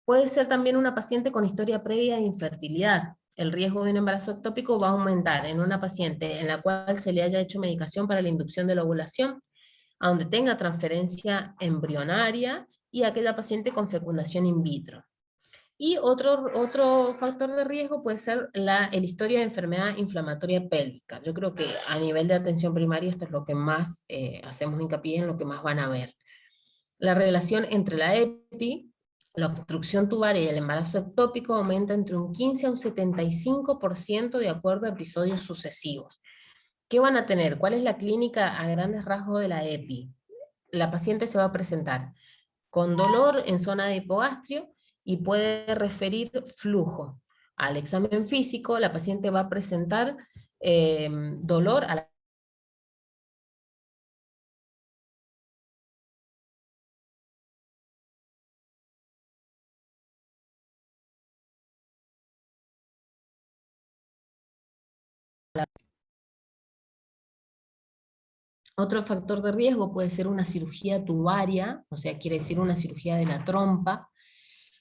Puede ser también una paciente con historia previa de infertilidad. El riesgo de un embarazo ectópico va a aumentar en una paciente en la cual se le haya hecho medicación para la inducción de la ovulación, a donde tenga transferencia embrionaria, y aquella paciente con fecundación in vitro. Y otro factor de riesgo puede ser el historia de enfermedad inflamatoria pélvica. Yo creo que a nivel de atención primaria esto es lo que más hacemos hincapié, en lo que más van a ver. La relación entre la EPI, la obstrucción tubaria y el embarazo ectópico aumenta entre un 15 a un 75% de acuerdo a episodios sucesivos. ¿Qué van a tener? ¿Cuál es la clínica a grandes rasgos de la EPI? La paciente se va a presentar con dolor en zona de hipogastrio y puede referir flujo. Al examen físico, la paciente va a presentar dolor a Otro factor de riesgo puede ser una cirugía tubaria, o sea, quiere decir una cirugía de la trompa,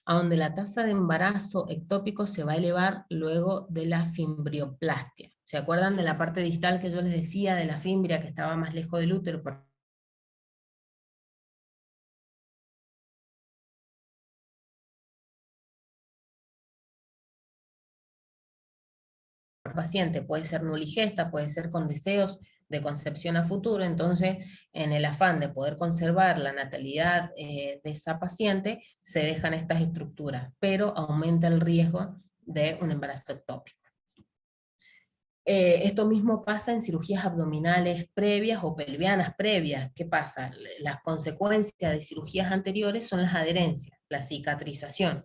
a donde la tasa de embarazo ectópico se va a elevar luego de la fimbrioplastia. ¿Se acuerdan de la parte distal que yo les decía, de la fimbria que estaba más lejos del útero? Paciente puede ser nuligesta, puede ser con deseos de concepción a futuro. Entonces, en el afán de poder conservar la natalidad de esa paciente, se dejan estas estructuras, pero aumenta el riesgo de un embarazo ectópico. Esto mismo pasa en cirugías abdominales previas o pelvianas previas. ¿Qué pasa? Las consecuencias de cirugías anteriores son las adherencias, la cicatrización.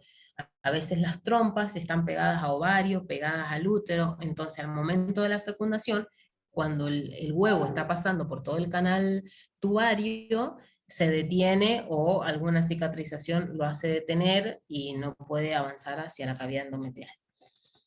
A veces las trompas están pegadas a ovario, pegadas al útero, entonces al momento de la fecundación, cuando el huevo está pasando por todo el canal tubario, se detiene o alguna cicatrización lo hace detener y no puede avanzar hacia la cavidad endometrial.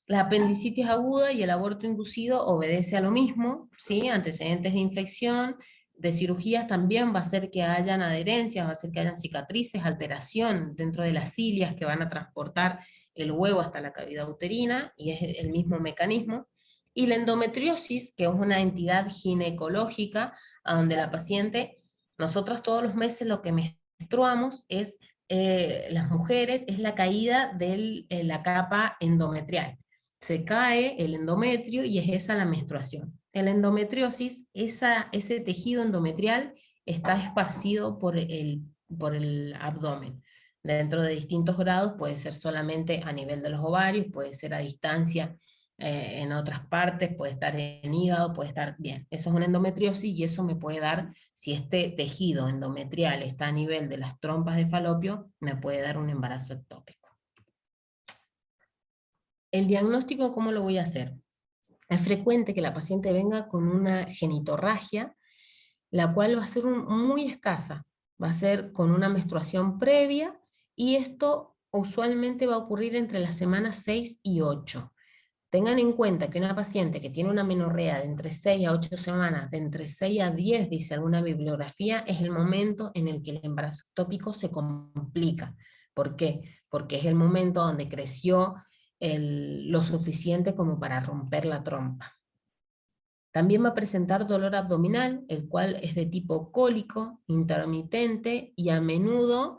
La apendicitis aguda y el aborto inducido obedece a lo mismo, ¿sí? Antecedentes de infección, de cirugías también va a hacer que hayan adherencias, va a hacer que hayan cicatrices, alteración dentro de las cilias que van a transportar el huevo hasta la cavidad uterina, y es el mismo mecanismo. Y la endometriosis, que es una entidad ginecológica, a donde la paciente, nosotros todos los meses lo que menstruamos es, las mujeres, es la caída de la capa endometrial. se cae el endometrio y es esa la menstruación. En la endometriosis, ese tejido endometrial está esparcido por el abdomen. Dentro de distintos grados, puede ser solamente a nivel de los ovarios, puede ser a distancia en otras partes, puede estar en hígado, puede estar bien. Eso es una endometriosis y eso me puede dar, si este tejido endometrial está a nivel de las trompas de falopio, me puede dar un embarazo ectópico. El diagnóstico, ¿cómo lo voy a hacer? Es frecuente que la paciente venga con una genitorragia, la cual va a ser muy escasa, va a ser con una menstruación previa, y esto usualmente va a ocurrir entre las semanas 6 y 8. Tengan en cuenta que una paciente que tiene una menorrea de entre 6 a 8 semanas, de entre 6 a 10, dice alguna bibliografía, es el momento en el que el embarazo ectópico se complica. ¿Por qué? Porque es el momento donde creció lo suficiente como para romper la trompa. También va a presentar dolor abdominal, el cual es de tipo cólico, intermitente, y a menudo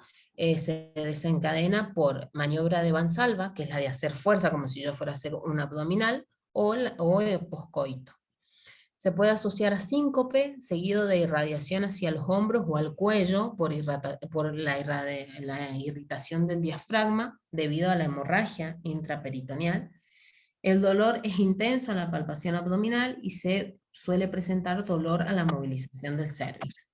se desencadena por maniobra de Valsalva, que es la de hacer fuerza, como si yo fuera a hacer un abdominal, o poscoito. Se puede asociar a síncope, seguido de irradiación hacia los hombros o al cuello por la irritación del diafragma debido a la hemorragia intraperitoneal. El dolor es intenso en la palpación abdominal y se suele presentar dolor a la movilización del cervix.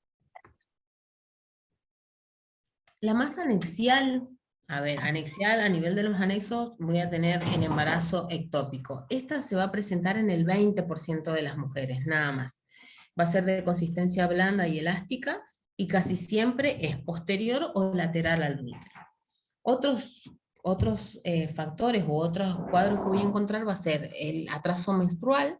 La masa anexial, anexial a nivel de los anexos, voy a tener el embarazo ectópico. Esta se va a presentar en el 20% de las mujeres, nada más. Va a ser de consistencia blanda y elástica y casi siempre es posterior o lateral al útero. Otros factores u otros cuadros que voy a encontrar va a ser el atraso menstrual,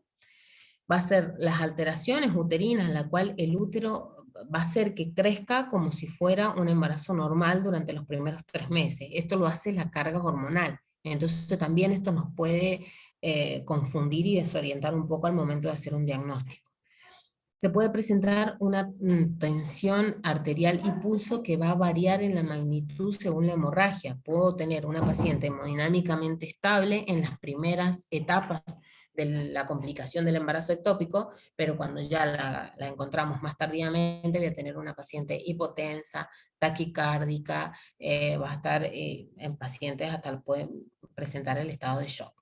va a ser las alteraciones uterinas, en la cual el útero va a hacer que crezca como si fuera un embarazo normal durante los primeros 3 meses. Esto lo hace la carga hormonal. Entonces también esto nos puede confundir y desorientar un poco al momento de hacer un diagnóstico. Se puede presentar una tensión arterial y pulso que va a variar en la magnitud según la hemorragia. Puedo tener una paciente hemodinámicamente estable en las primeras etapas de la complicación del embarazo ectópico, pero cuando ya la encontramos más tardíamente, voy a tener una paciente hipotensa, taquicárdica, va a estar en pacientes hasta pueden presentar el estado de shock.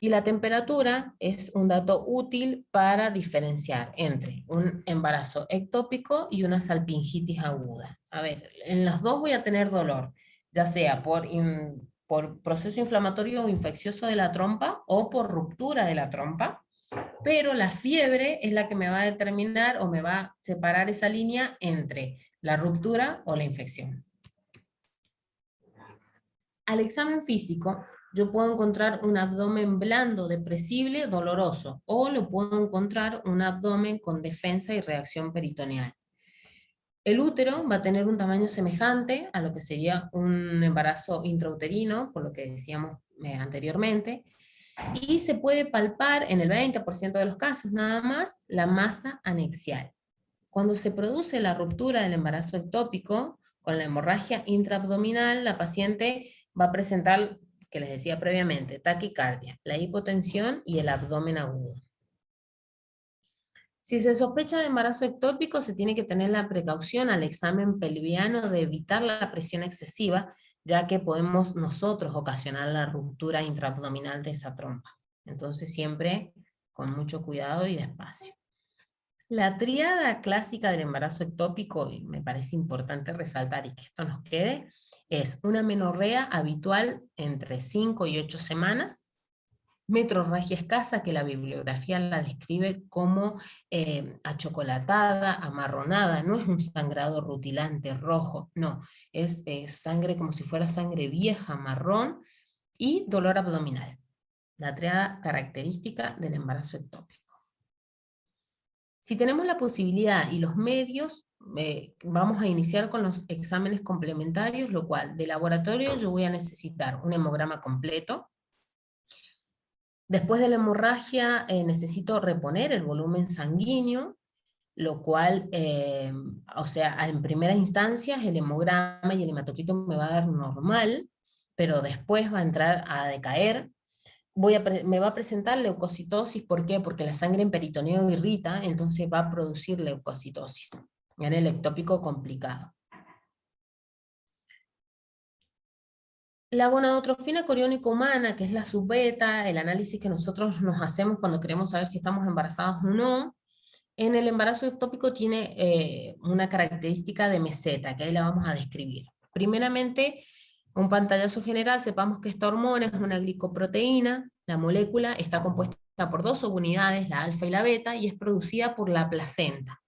Y la temperatura es un dato útil para diferenciar entre un embarazo ectópico y una salpingitis aguda. A ver, en los dos voy a tener dolor, ya sea por proceso inflamatorio o infeccioso de la trompa o por ruptura de la trompa, pero la fiebre es la que me va a determinar o me va a separar esa línea entre la ruptura o la infección. Al examen físico, yo puedo encontrar un abdomen blando, depresible, doloroso, o lo puedo encontrar un abdomen con defensa y reacción peritoneal. El útero va a tener un tamaño semejante a lo que sería un embarazo intrauterino, por lo que decíamos anteriormente, y se puede palpar en el 20% de los casos nada más la masa anexial. Cuando se produce la ruptura del embarazo ectópico, con la hemorragia intraabdominal, la paciente va a presentar, que les decía previamente, taquicardia, la hipotensión y el abdomen agudo. Si se sospecha de embarazo ectópico, se tiene que tener la precaución al examen pelviano de evitar la presión excesiva, ya que podemos nosotros ocasionar la ruptura intraabdominal de esa trompa. Entonces siempre con mucho cuidado y despacio. La tríada clásica del embarazo ectópico, y me parece importante resaltar y que esto nos quede, es una menorrea habitual entre 5 y 8 semanas, metrorragia escasa, que la bibliografía la describe como achocolatada, amarronada, no es un sangrado rutilante, rojo, no, es sangre como si fuera sangre vieja, marrón, y dolor abdominal, la tríada característica del embarazo ectópico. Si tenemos la posibilidad y los medios, vamos a iniciar con los exámenes complementarios, lo cual de laboratorio yo voy a necesitar un hemograma completo. Después de la hemorragia necesito reponer el volumen sanguíneo, lo cual, o sea, en primeras instancias el hemograma y el hematocrito me va a dar normal, pero después va a entrar a decaer. me va a presentar leucocitosis. ¿Por qué? Porque la sangre en peritoneo irrita, entonces va a producir leucocitosis en el ectópico complicado. La gonadotrofina coriónica humana, que es la subbeta, el análisis que nosotros nos hacemos cuando queremos saber si estamos embarazadas o no, en el embarazo ectópico tiene una característica de meseta, que ahí la vamos a describir. Primeramente, un pantallazo general, sepamos que esta hormona es una glicoproteína, la molécula está compuesta por dos subunidades, la alfa y la beta, y es producida por la placenta,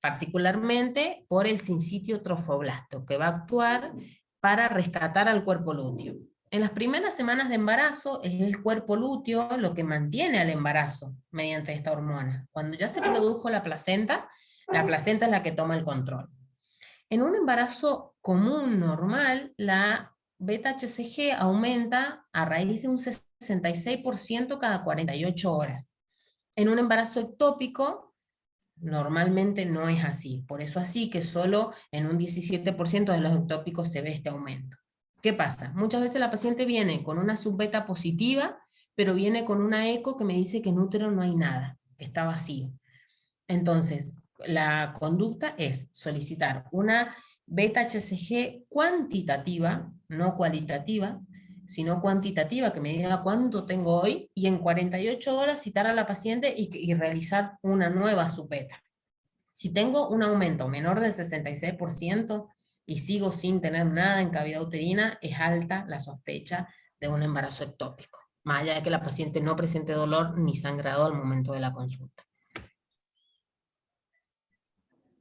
particularmente por el sincitio trofoblasto, que va a actuar para rescatar al cuerpo lúteo. En las primeras semanas de embarazo es el cuerpo lúteo lo que mantiene al embarazo mediante esta hormona. Cuando ya se produjo la placenta es la que toma el control. En un embarazo común, normal, la beta-HCG aumenta a raíz de un 66% cada 48 horas. En un embarazo ectópico, normalmente no es así. Por eso así que solo en un 17% de los ectópicos se ve este aumento. ¿Qué pasa? Muchas veces la paciente viene con una subbeta positiva, pero viene con una eco que me dice que en útero no hay nada, que está vacío. Entonces, la conducta es solicitar una beta-HCG cuantitativa, no cualitativa, sino cuantitativa, que me diga cuánto tengo hoy, y en 48 horas citar a la paciente y realizar una nueva subbeta. Si tengo un aumento menor del 66% y sigo sin tener nada en cavidad uterina, es alta la sospecha de un embarazo ectópico, más allá de que la paciente no presente dolor ni sangrado al momento de la consulta.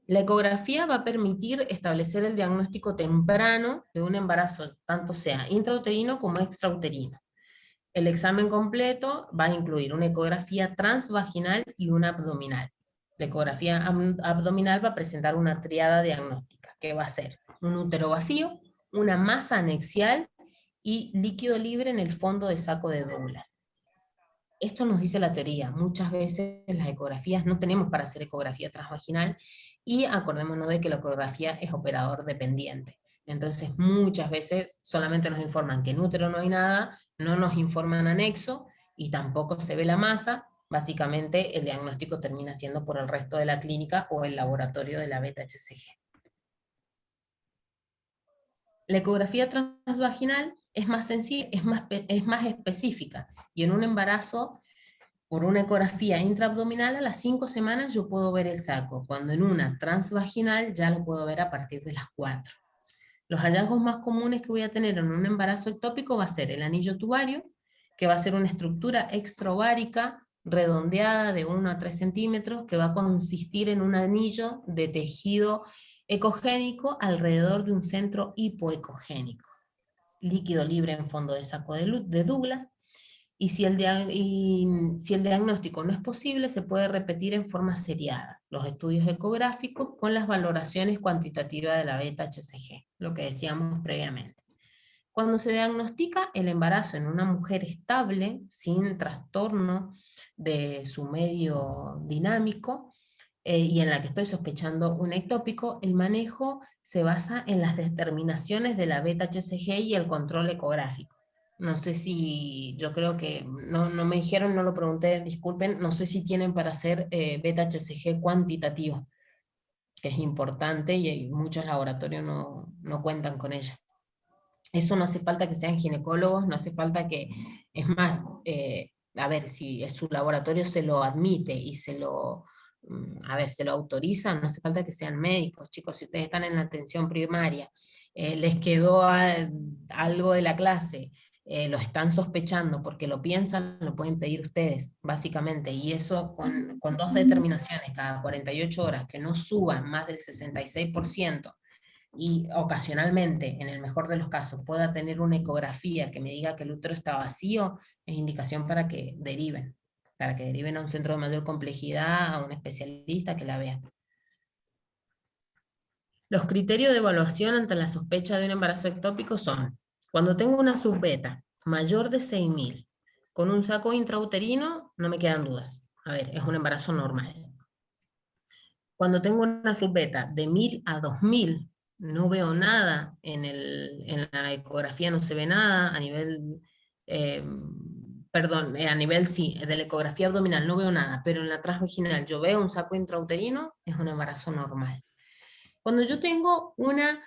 La ecografía va a permitir establecer el diagnóstico temprano de un embarazo, tanto sea intrauterino como extrauterino. El examen completo va a incluir una ecografía transvaginal y una abdominal. La ecografía abdominal va a presentar una triada diagnóstica, que va a ser un útero vacío, una masa anexial y líquido libre en el fondo de saco de Douglas. Esto nos dice la teoría. Muchas veces las ecografías no tenemos para hacer ecografía transvaginal, y acordémonos de que la ecografía es operador dependiente. Entonces muchas veces solamente nos informan que en útero no hay nada, no nos informan anexo y tampoco se ve la masa. Básicamente el diagnóstico termina siendo por el resto de la clínica o el laboratorio de la beta-HCG. La ecografía transvaginal es más sencilla, es más específica, y en un embarazo por una ecografía intraabdominal a las 5 semanas yo puedo ver el saco, cuando en una transvaginal ya lo puedo ver a partir de las 4. Los hallazgos más comunes que voy a tener en un embarazo ectópico va a ser el anillo tubario, que va a ser una estructura extraovárica redondeada de 1 a 3 centímetros, que va a consistir en un anillo de tejido ecogénico alrededor de un centro hipoecogénico. Líquido libre en fondo de saco de Douglas. Y si el diagnóstico no es posible, se puede repetir en forma seriada los estudios ecográficos con las valoraciones cuantitativas de la beta-HCG, lo que decíamos previamente. Cuando se diagnostica el embarazo en una mujer estable, sin trastorno de su medio dinámico, y en la que estoy sospechando un ectópico, el manejo se basa en las determinaciones de la beta-HCG y el control ecográfico. No sé si, yo creo que, no me dijeron, no lo pregunté, disculpen, no sé si tienen para hacer beta-HCG cuantitativa, que es importante y muchos laboratorios no cuentan con ella. Eso no hace falta que sean ginecólogos, no hace falta que, es más, a ver, si su laboratorio se lo admite y se lo autorizan, no hace falta que sean médicos, chicos. Si ustedes están en la atención primaria, les quedó algo de la clase, lo están sospechando porque lo piensan, lo pueden pedir ustedes, básicamente, y eso con 2 determinaciones cada 48 horas, que no suban más del 66%, y ocasionalmente, en el mejor de los casos, pueda tener una ecografía que me diga que el útero está vacío, es indicación para que deriven a un centro de mayor complejidad, a un especialista que la vea. Los criterios de evaluación ante la sospecha de un embarazo ectópico son: cuando tengo una subbeta mayor de 6.000, con un saco intrauterino, no me quedan dudas. A ver, es un embarazo normal. Cuando tengo una subbeta de 1.000 a 2.000, no veo nada en la ecografía, no se ve nada a nivel perdón, a nivel sí, de la ecografía abdominal no veo nada, pero en la transvaginal yo veo un saco intrauterino, es un embarazo normal. Cuando yo tengo una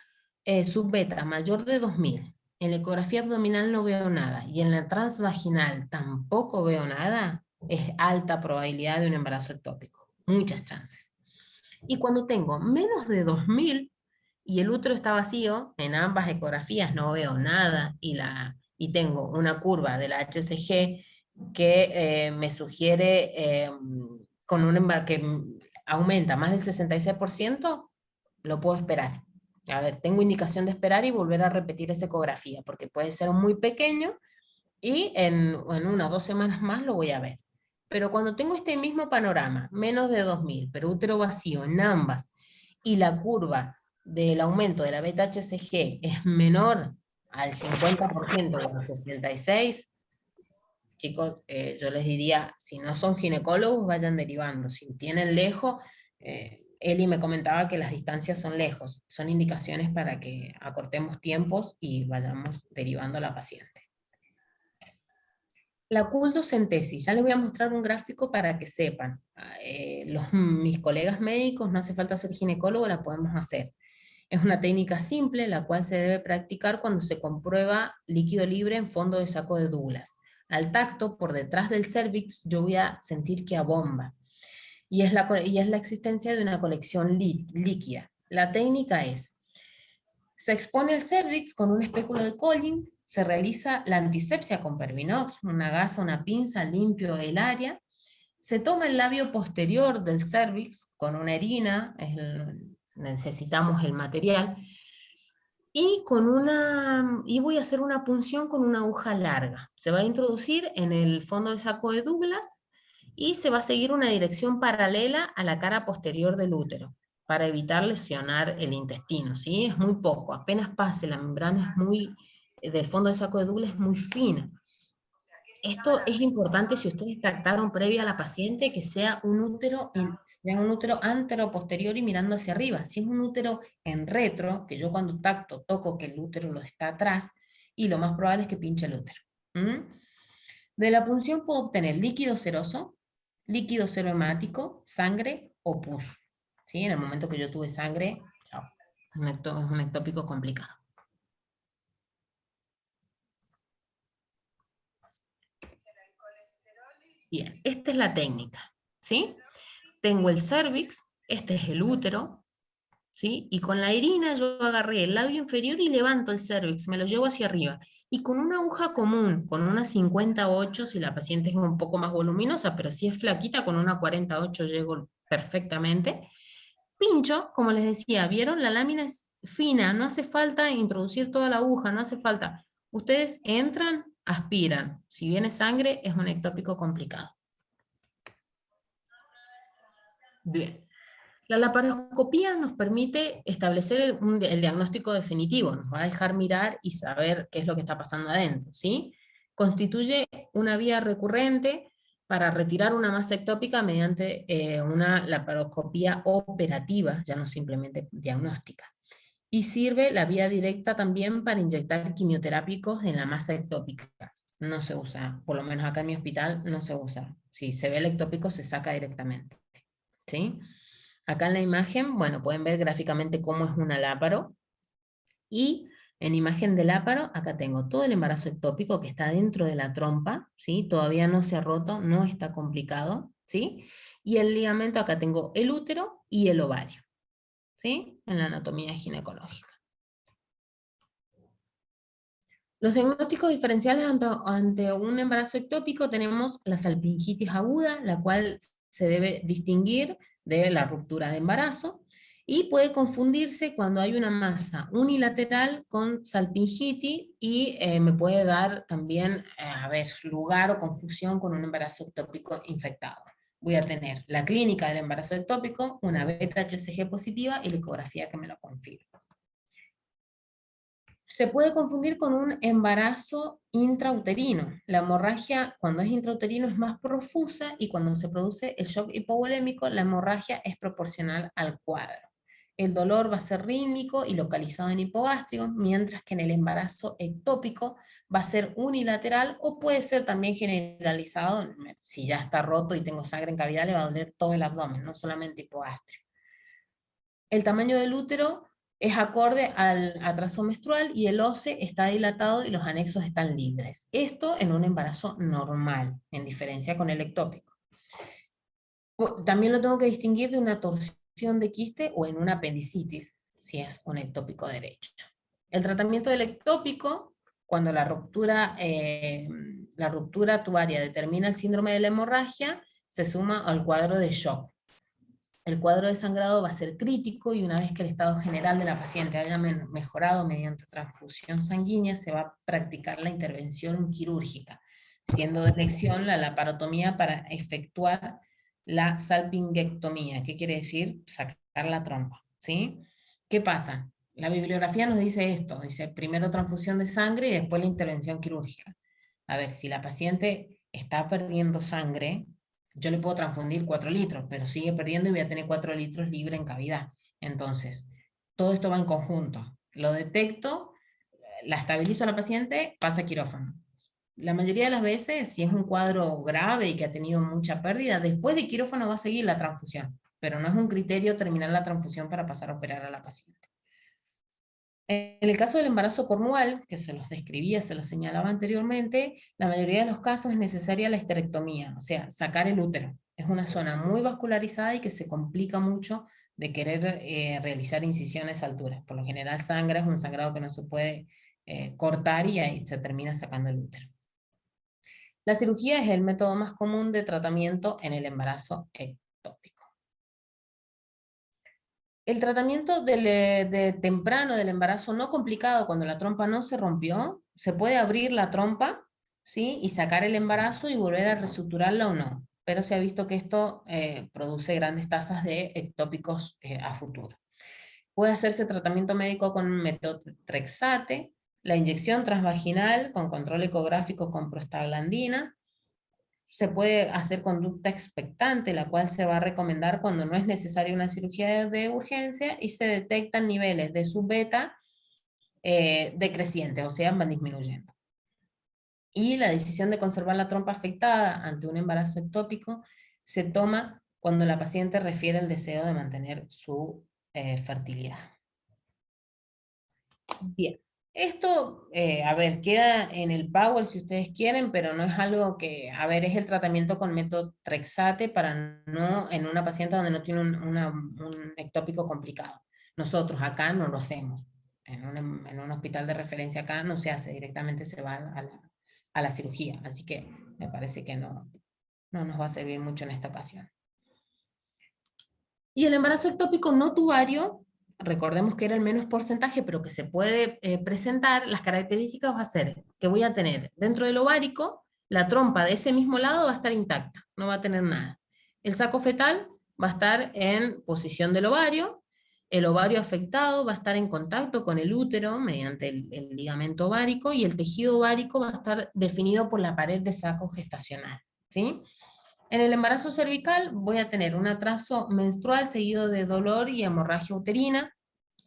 subbeta mayor de 2000, en la ecografía abdominal no veo nada, y en la transvaginal tampoco veo nada, es alta probabilidad de un embarazo ectópico, muchas chances. Y cuando tengo menos de 2000 y el útero está vacío, en ambas ecografías no veo nada, y tengo una curva de la HCG que me sugiere con que aumenta más del 66%, lo puedo esperar. A ver, tengo indicación de esperar y volver a repetir esa ecografía, porque puede ser muy pequeño y en 1 o 2 semanas más lo voy a ver. Pero cuando tengo este mismo panorama, menos de 2000, pero útero vacío en ambas, y la curva del aumento de la beta-HCG es menor al 50% de los 66, chicos, yo les diría, si no son ginecólogos, vayan derivando. Si tienen lejos, Eli me comentaba que las distancias son lejos, son indicaciones para que acortemos tiempos y vayamos derivando a la paciente. La cultocentesis, ya les voy a mostrar un gráfico para que sepan. Mis colegas médicos, no hace falta ser ginecólogo, la podemos hacer. Es una técnica simple, la cual se debe practicar cuando se comprueba líquido libre en fondo de saco de Douglas. Al tacto, por detrás del cervix, yo voy a sentir que abomba. Y es la existencia de una colección líquida. La técnica es, se expone el cervix con un espéculo de Collins, se realiza la antisepsia con Pervinox, una gasa, una pinza, limpio el área, se toma el labio posterior del cervix con una herina, necesitamos el material, y voy a hacer una punción con una aguja larga. Se va a introducir en el fondo del saco de Douglas y se va a seguir una dirección paralela a la cara posterior del útero para evitar lesionar el intestino, ¿sí? Es muy poco, apenas pase, la membrana del fondo del saco de Douglas es muy fina. Esto es importante si ustedes trataron previa a la paciente que sea un útero antero-posterior y mirando hacia arriba. Si es un útero en retro, que yo cuando toco que el útero lo está atrás, y lo más probable es que pinche el útero. De la punción puedo obtener líquido seroso, líquido serohemático, sangre o pus. ¿Sí? En el momento que yo tuve sangre, chao. Es un ectópico complicado. Bien, esta es la técnica, ¿sí? Tengo el cervix, este es el útero, ¿sí? Y con la herina yo agarré el labio inferior y levanto el cervix, me lo llevo hacia arriba. Y con una aguja común, con una 58, si la paciente es un poco más voluminosa, pero si es flaquita, con una 48 llego perfectamente. Pincho, como les decía, ¿vieron? La lámina es fina, no hace falta introducir toda la aguja, no hace falta. Ustedes entran, aspiran. Si viene sangre, es un ectópico complicado. Bien. La laparoscopía nos permite establecer el diagnóstico definitivo, nos va a dejar mirar y saber qué es lo que está pasando adentro, ¿sí? Constituye una vía recurrente para retirar una masa ectópica mediante una laparoscopía operativa, ya no simplemente diagnóstica. Y sirve la vía directa también para inyectar quimioterápicos en la masa ectópica. No se usa, por lo menos acá en mi hospital no se usa. Si se ve el ectópico se saca directamente, ¿sí? Acá en la imagen, bueno, pueden ver gráficamente cómo es una láparo. Y en imagen de láparo, acá tengo todo el embarazo ectópico que está dentro de la trompa, ¿sí? Todavía no se ha roto, no está complicado, ¿sí? Y el ligamento, acá tengo el útero y el ovario, ¿sí? En la anatomía ginecológica. Los diagnósticos diferenciales ante un embarazo ectópico tenemos la salpingitis aguda, la cual se debe distinguir de la ruptura de embarazo, y puede confundirse cuando hay una masa unilateral con salpingitis y me puede dar también, lugar o confusión con un embarazo ectópico infectado. Voy a tener la clínica del embarazo ectópico, una beta-HCG positiva y la ecografía que me lo confirma. Se puede confundir con un embarazo intrauterino. La hemorragia, cuando es intrauterino, es más profusa, y cuando se produce el shock hipovolémico, la hemorragia es proporcional al cuadro. El dolor va a ser rítmico y localizado en hipogástrico, mientras que en el embarazo ectópico va a ser unilateral o puede ser también generalizado. Si ya está roto y tengo sangre en cavidad, le va a doler todo el abdomen, no solamente hipogastrio. El tamaño del útero es acorde al atraso menstrual y el OCE está dilatado y los anexos están libres. Esto en un embarazo normal, en diferencia con el ectópico. También lo tengo que distinguir de una torsión de quiste o en una apendicitis, si es un ectópico derecho. El tratamiento del ectópico, cuando la ruptura tubaria determina el síndrome de la hemorragia, se suma al cuadro de shock. El cuadro de sangrado va a ser crítico y una vez que el estado general de la paciente haya mejorado mediante transfusión sanguínea, se va a practicar la intervención quirúrgica, siendo de elección la laparotomía para efectuar la salpingectomía. ¿Qué quiere decir? Sacar la trompa, ¿sí? ¿Qué pasa? La bibliografía nos dice esto, dice primero transfusión de sangre y después la intervención quirúrgica. A ver, si la paciente está perdiendo sangre, yo le puedo transfundir 4 litros, pero sigue perdiendo y voy a tener 4 litros libre en cavidad. Entonces, todo esto va en conjunto. Lo detecto, la estabilizo a la paciente, pasa a quirófano. La mayoría de las veces, si es un cuadro grave y que ha tenido mucha pérdida, después de quirófano va a seguir la transfusión, pero no es un criterio terminar la transfusión para pasar a operar a la paciente. En el caso del embarazo cornual, que se los describía, se los señalaba anteriormente, la mayoría de los casos es necesaria la histerectomía, o sea, sacar el útero. Es una zona muy vascularizada y que se complica mucho de querer realizar incisiones a altura. Por lo general sangra, es un sangrado que no se puede cortar y ahí se termina sacando el útero. La cirugía es el método más común de tratamiento en el embarazo ectópico. El tratamiento temprano del embarazo no complicado, cuando la trompa no se rompió, se puede abrir la trompa, ¿sí? Y sacar el embarazo y volver a resuturarla o no. Pero se ha visto que esto produce grandes tasas de ectópicos a futuro. Puede hacerse tratamiento médico con metotrexate, la inyección transvaginal con control ecográfico con prostaglandinas. Se puede hacer conducta expectante, la cual se va a recomendar cuando no es necesaria una cirugía de urgencia y se detectan niveles de sub-beta decrecientes, o sea, van disminuyendo. Y la decisión de conservar la trompa afectada ante un embarazo ectópico se toma cuando la paciente refiere el deseo de mantener su fertilidad. Bien. Esto, a ver, queda en el Power si ustedes quieren, pero no es algo que, a ver, es el tratamiento con metotrexate para no, en una paciente donde no tiene un ectópico complicado. Nosotros acá no lo hacemos. En un hospital de referencia acá no se hace, directamente se va a la cirugía. Así que me parece que no nos va a servir mucho en esta ocasión. Y el embarazo ectópico no tubario, recordemos que era el menos porcentaje, pero que se puede presentar, las características va a ser que voy a tener dentro del ovárico, la trompa de ese mismo lado va a estar intacta, no va a tener nada. El saco fetal va a estar en posición del ovario, el ovario afectado va a estar en contacto con el útero mediante el ligamento ovárico, y el tejido ovárico va a estar definido por la pared de saco gestacional, ¿sí? En el embarazo cervical voy a tener un atraso menstrual seguido de dolor y hemorragia uterina.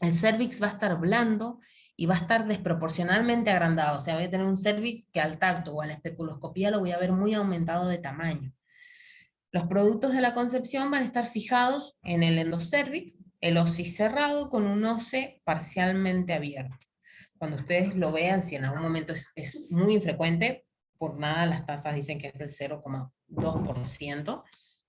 El cérvix va a estar blando y va a estar desproporcionalmente agrandado. O sea, voy a tener un cérvix que al tacto o a la especuloscopía lo voy a ver muy aumentado de tamaño. Los productos de la concepción van a estar fijados en el endocérvix, el ocis cerrado con un OCE parcialmente abierto. Cuando ustedes lo vean, si en algún momento es muy infrecuente, por nada las tasas dicen que es del 0,2%,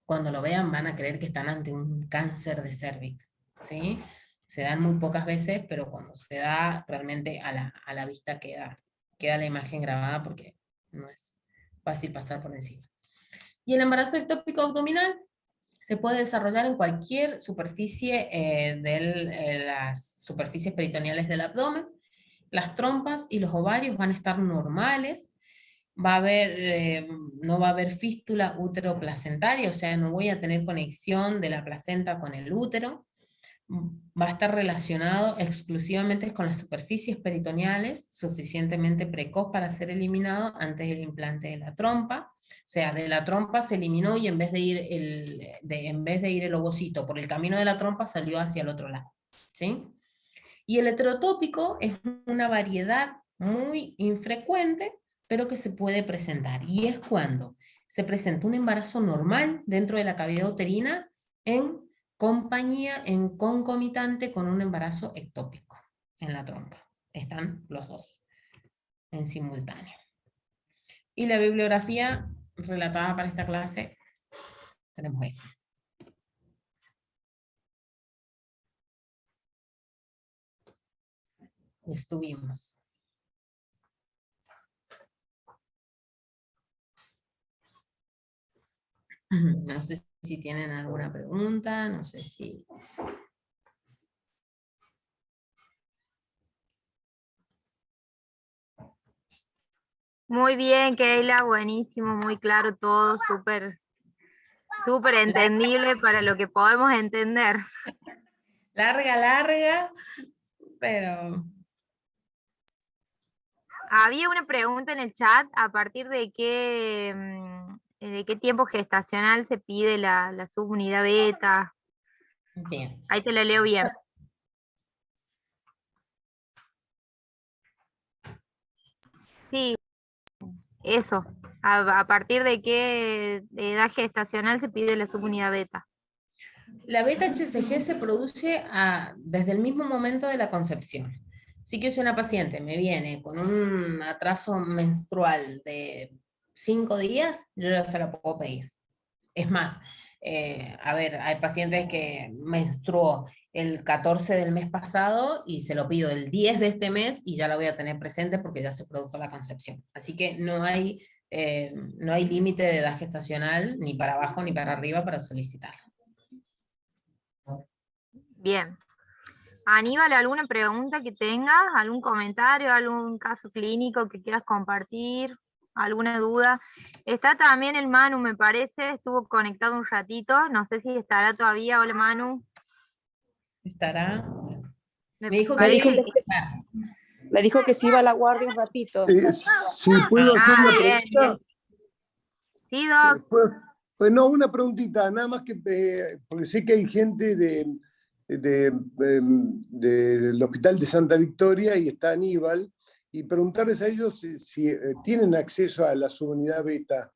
cuando lo vean van a creer que están ante un cáncer de cervix, ¿sí? Se dan muy pocas veces, pero cuando se da, realmente a la vista queda la imagen grabada porque no es fácil pasar por encima. Y el embarazo ectópico abdominal se puede desarrollar en cualquier superficie de las superficies peritoneales del abdomen. Las trompas y los ovarios van a estar normales, va a haber, no va a haber fístula útero-placentaria, o sea, no voy a tener conexión de la placenta con el útero, va a estar relacionado exclusivamente con las superficies peritoneales, suficientemente precoz para ser eliminado antes del implante de la trompa. O sea, de la trompa se eliminó y en vez de ir el ovocito por el camino de la trompa, salió hacia el otro lado, ¿sí? Y el heterotópico es una variedad muy infrecuente, pero que se puede presentar. Y es cuando se presenta un embarazo normal dentro de la cavidad uterina en compañía, en concomitante con un embarazo ectópico en la trompa. Están los dos en simultáneo. Y la bibliografía relatada para esta clase tenemos esta. Estuvimos. No sé si tienen alguna pregunta, no sé si... Muy bien, Keila, buenísimo, muy claro todo, súper entendible para lo que podemos entender. Larga, pero... Había una pregunta en el chat, ¿a partir de qué tiempo gestacional se pide la subunidad beta? Bien. Ahí te la leo bien. Sí, eso. ¿A partir de qué edad gestacional se pide la subunidad beta? La beta-HCG se produce desde el mismo momento de la concepción. Si que si una paciente me viene con un atraso menstrual de 5 días, yo ya se la puedo pedir. Es más, hay pacientes que menstruó el 14 del mes pasado y se lo pido el 10 de este mes y ya la voy a tener presente porque ya se produjo la concepción. Así que no hay límite de edad gestacional ni para abajo ni para arriba para solicitarlo. Bien. Aníbal, ¿alguna pregunta que tengas? ¿Algún comentario? ¿Algún caso clínico que quieras compartir? ¿Alguna duda? Está también el Manu, me parece, estuvo conectado un ratito, no sé si estará todavía. Hola, Manu. ¿Estará? Me dijo Me dijo parece me dijo que se iba a la guardia un ratito. Si puedo hacer una bien, pregunta. bien. Sí, Doc. Pues no, una preguntita, nada más que, porque sé que hay gente del Hospital de Santa Victoria y está Aníbal, y preguntarles a ellos si tienen acceso a la subunidad beta.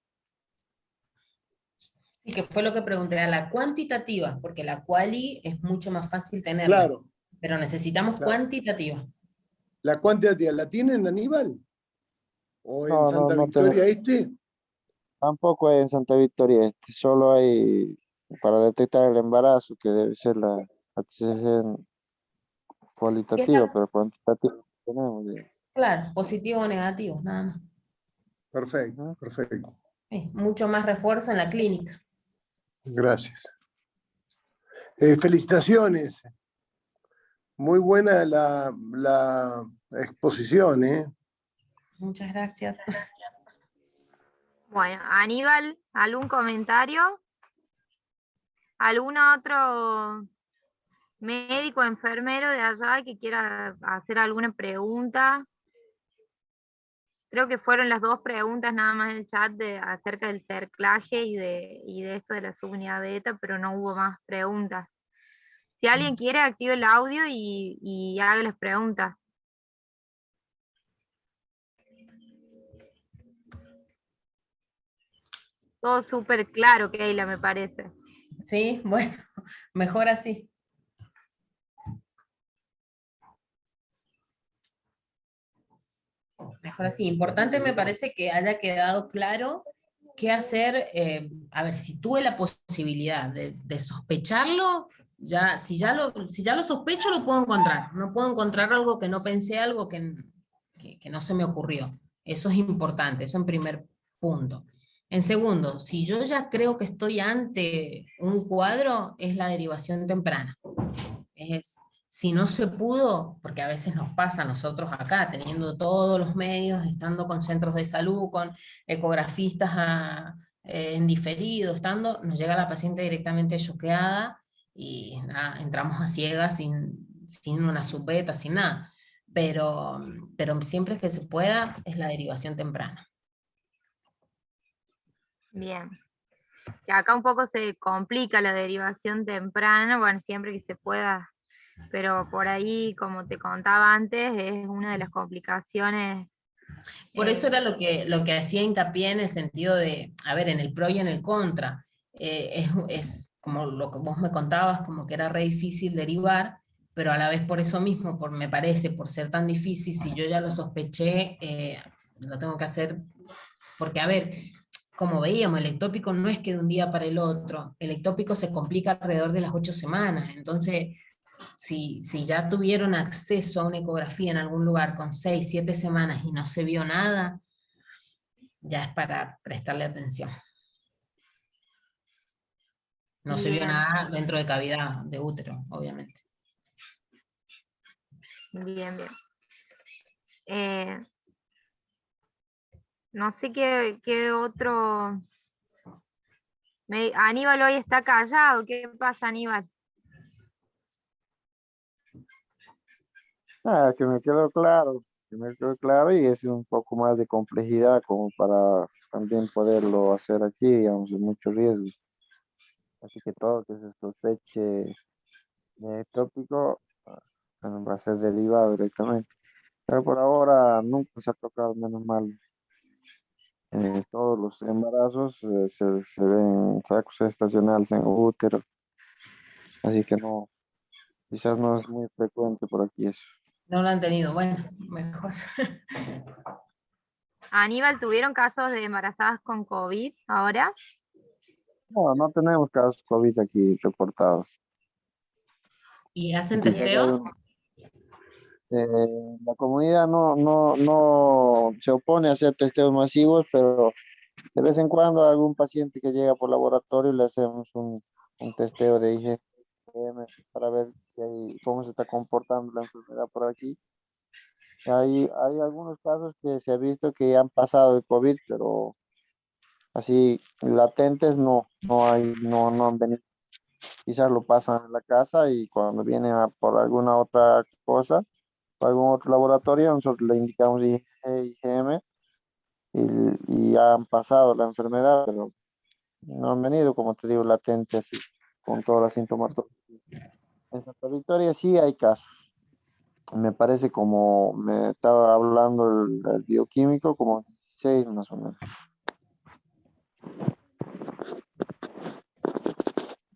Sí, que fue lo que pregunté, a la cuantitativa, porque la quali es mucho más fácil tenerla. Claro. Pero necesitamos cuantitativa. ¿La cuantitativa la tienen, Aníbal? ¿O en No, Santa no Victoria tenemos. Tampoco hay en Santa Victoria solo hay para detectar el embarazo, que debe ser la HCG cualitativa, pero cuantitativa no tenemos. Claro, positivo o negativo, nada más. Perfecto, perfecto. Mucho más refuerzo en la clínica. Gracias. Felicitaciones. Muy buena la exposición, ¿eh? Muchas gracias. Bueno, Aníbal, ¿algún comentario? ¿Algún otro médico, enfermero de allá que quiera hacer alguna pregunta? Creo que fueron las dos preguntas nada más en el chat acerca del cerclaje y de esto de la subunidad beta, pero no hubo más preguntas. Si alguien quiere, active el audio y haga las preguntas. Todo súper claro, Keila, me parece. Sí, bueno, mejor así. Mejor así. Importante me parece que haya quedado claro qué hacer. A ver, si tuve la posibilidad de sospecharlo, si ya lo sospecho, lo puedo encontrar. No puedo encontrar algo que no pensé, algo que no se me ocurrió. Eso es importante, eso en primer punto. En segundo, si yo ya creo que estoy ante un cuadro, es la derivación temprana. Si no se pudo, porque a veces nos pasa a nosotros acá, teniendo todos los medios, estando con centros de salud, con ecografistas en diferido, nos llega la paciente directamente choqueada y nada, entramos a ciegas sin una subbeta, sin nada. Pero siempre que se pueda, es la derivación temprana. Bien. Que acá un poco se complica la derivación temprana, bueno, siempre que se pueda pero por ahí, como te contaba antes, es una de las complicaciones. Por eso era lo que hacía hincapié en el sentido de, a ver, en el pro y en el contra. Es como lo que vos me contabas, como que era re difícil derivar, pero a la vez por eso mismo, me parece, por ser tan difícil, si yo ya lo sospeché, lo tengo que hacer, porque a ver, como veíamos, el ectópico no es que de un día para el otro, el ectópico se complica alrededor de las 8 semanas, entonces si ya tuvieron acceso a una ecografía en algún lugar con 6, 7 semanas y no se vio nada, ya es para prestarle atención. No se vio Bien, nada dentro de cavidad de útero, obviamente. bien, bien. No sé qué otro... Aníbal hoy está callado, ¿qué pasa, Aníbal? Ah, que me quedó claro y es un poco más de complejidad como para también poderlo hacer aquí, digamos, de mucho riesgo. Así que todo que se sospeche de tópico va a ser derivado directamente. Pero por ahora nunca se ha tocado, menos mal. Todos los embarazos se ven sacos gestacionales en útero, así que no, quizás no es muy frecuente por aquí eso. No lo han tenido, bueno, mejor. Aníbal, ¿tuvieron casos de embarazadas con COVID ahora? No, no tenemos casos COVID aquí reportados. ¿Y hacen Quizás hay testeo? la comunidad no se opone a hacer testeos masivos, pero de vez en cuando a algún paciente que llega por laboratorio le hacemos un testeo de IgM para ver cómo se está comportando la enfermedad por aquí. Hay algunos casos que se ha visto que han pasado el COVID, pero así latentes no han venido. Quizás lo pasan en la casa y cuando vienen por alguna otra cosa, por algún otro laboratorio, nosotros le indicamos IgM y han pasado la enfermedad, pero no han venido, como te digo, latentes, así, con toda la sintomatología. En Santa Victoria sí hay casos. Me parece como me estaba hablando el bioquímico, como 16 más o menos.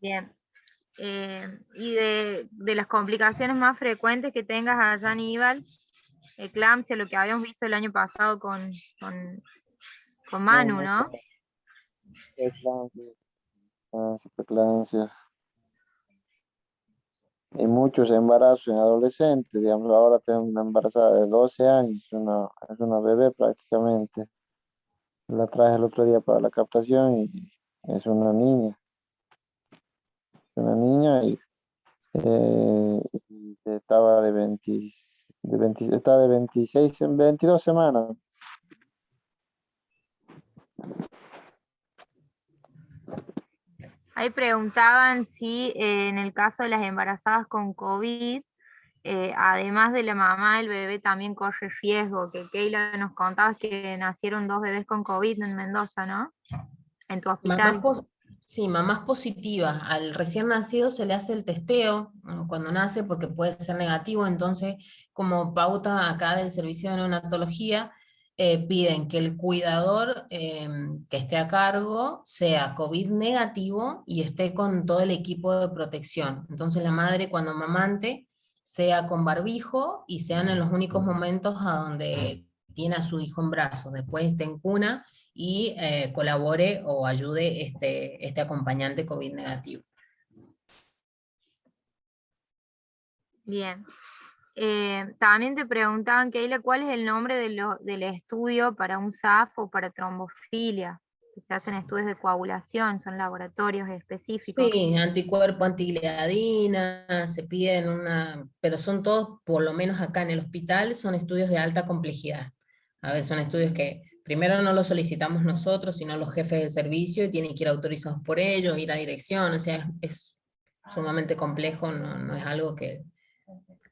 Bien. Y de las complicaciones más frecuentes que tengas allá, Aníbal, eclampsia, lo que habíamos visto el año pasado con No, Manu, no, ¿no? preeclampsia, preeclampsia. Y muchos embarazos en adolescentes, digamos, ahora tengo una embarazada de 12 años, es una bebé prácticamente. La traje el otro día para la captación y es una niña y estaba está de 26 en 22 semanas. Ahí preguntaban si en el caso de las embarazadas con COVID, además de la mamá, el bebé también corre riesgo, que Keila nos contaba que nacieron 2 bebés con COVID en Mendoza, ¿no? En tu Mamás, hospital. sí, mamás positivas. Al recién nacido se le hace el testeo cuando nace porque puede ser negativo, entonces como pauta acá del servicio de neonatología piden que el cuidador que esté a cargo sea COVID negativo y esté con todo el equipo de protección. Entonces la madre cuando amamante sea con barbijo y sean en los únicos momentos a donde tiene a su hijo en brazos, después esté en cuna y colabore o ayude este acompañante COVID negativo. Bien. También te preguntaban, Keila, ¿cuál es el nombre del estudio para un SAF o para trombofilia? Que se hacen estudios de coagulación, son laboratorios específicos. Sí, anticuerpo, antigliadina, se piden pero son todos, por lo menos acá en el hospital, son estudios de alta complejidad. A ver, son estudios que primero no los solicitamos nosotros, sino los jefes del servicio, y tienen que ir autorizados por ellos, ir a dirección, o sea, es sumamente complejo, no es algo que...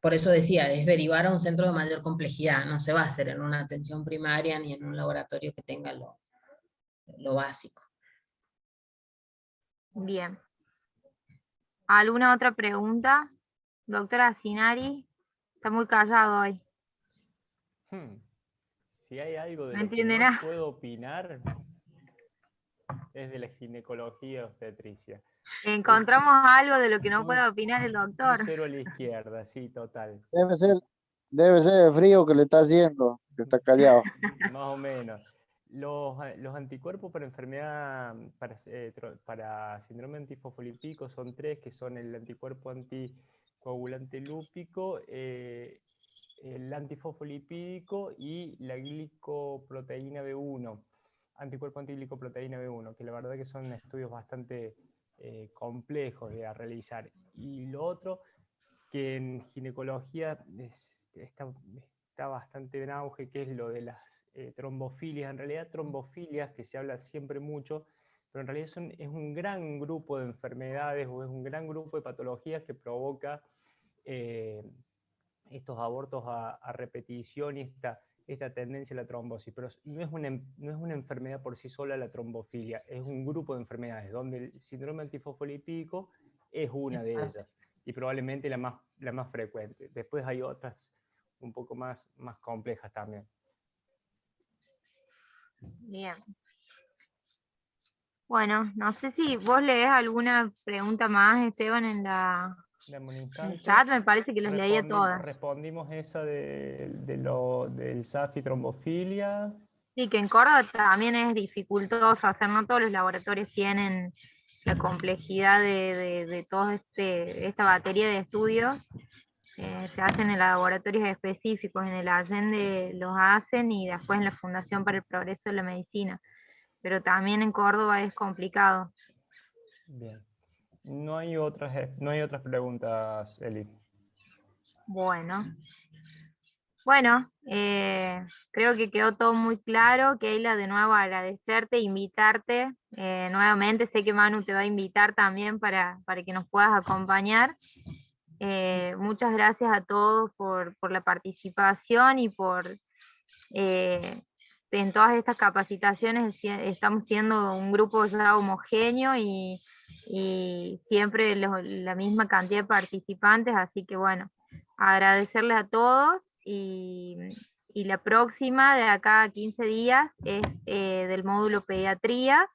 Por eso decía, es derivar a un centro de mayor complejidad, no se va a hacer en una atención primaria ni en un laboratorio que tenga lo básico. Bien. ¿Alguna otra pregunta Doctora Sinari, está muy callado hoy. Si hay algo de No lo que entiende no nada. puedo opinar, es de la ginecología obstetricia. Encontramos algo de lo que no Un- puede opinar el Un doctor. 0 a la izquierda, sí, total. Debe ser el frío que le está haciendo, que está callado. Más o menos. Los anticuerpos para enfermedad, para síndrome antifosfolipídico son 3, que son el anticuerpo anticoagulante lúpico, el antifosfolipídico y la glicoproteína B1, anticuerpo antiglicoproteína B1, que la verdad que son estudios bastante complejos de realizar. Y lo otro, que en ginecología está bastante en auge, que es lo de las trombofilias. En realidad trombofilias, que se habla siempre mucho, pero en realidad es un gran grupo de enfermedades o es un gran grupo de patologías que provoca estos abortos a repetición y esta tendencia a la trombosis. Pero no es una enfermedad por sí sola la trombofilia, es un grupo de enfermedades donde el síndrome antifosfolipídico es una de ellas y probablemente la más frecuente. Después hay otras un poco más complejas también. Bien. Bueno, no sé si vos lees alguna pregunta más, Esteban, en Dame un el instante. chat. Me parece que las leía todas. Respondimos esa del SAF y trombofilia. Sí, que en Córdoba también es dificultoso hacer, no todos los laboratorios tienen la complejidad de toda esta batería de estudios. Se hacen en laboratorios específicos, en el Allende los hacen y después en la Fundación para el Progreso de la Medicina. Pero también en Córdoba es complicado. Bien. No hay otras preguntas, Eli. Bueno, creo que quedó todo muy claro. Keila, de nuevo agradecerte, invitarte nuevamente. Sé que Manu te va a invitar también para que nos puedas acompañar. Muchas gracias a todos por la participación y en todas estas capacitaciones estamos siendo un grupo ya homogéneo y siempre la misma cantidad de participantes, así que bueno, agradecerles a todos y la próxima de acá a 15 días es del módulo pediatría,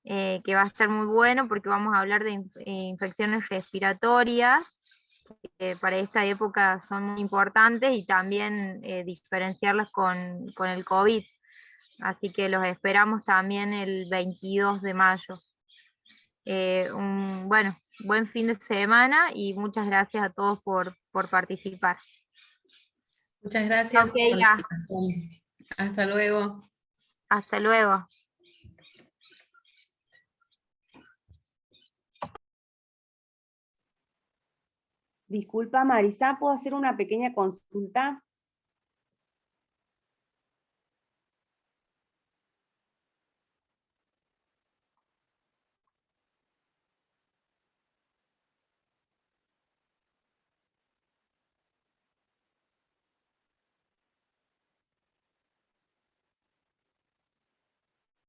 que va a estar muy bueno porque vamos a hablar de infecciones respiratorias. Para esta época son muy importantes y también diferenciarlas con el COVID. Así que los esperamos también el 22 de mayo. Buen fin de semana y muchas gracias a todos por participar. Muchas gracias por la Keila. invitación. Hasta luego. Hasta luego. Disculpa, Marisa, ¿puedo hacer una pequeña consulta?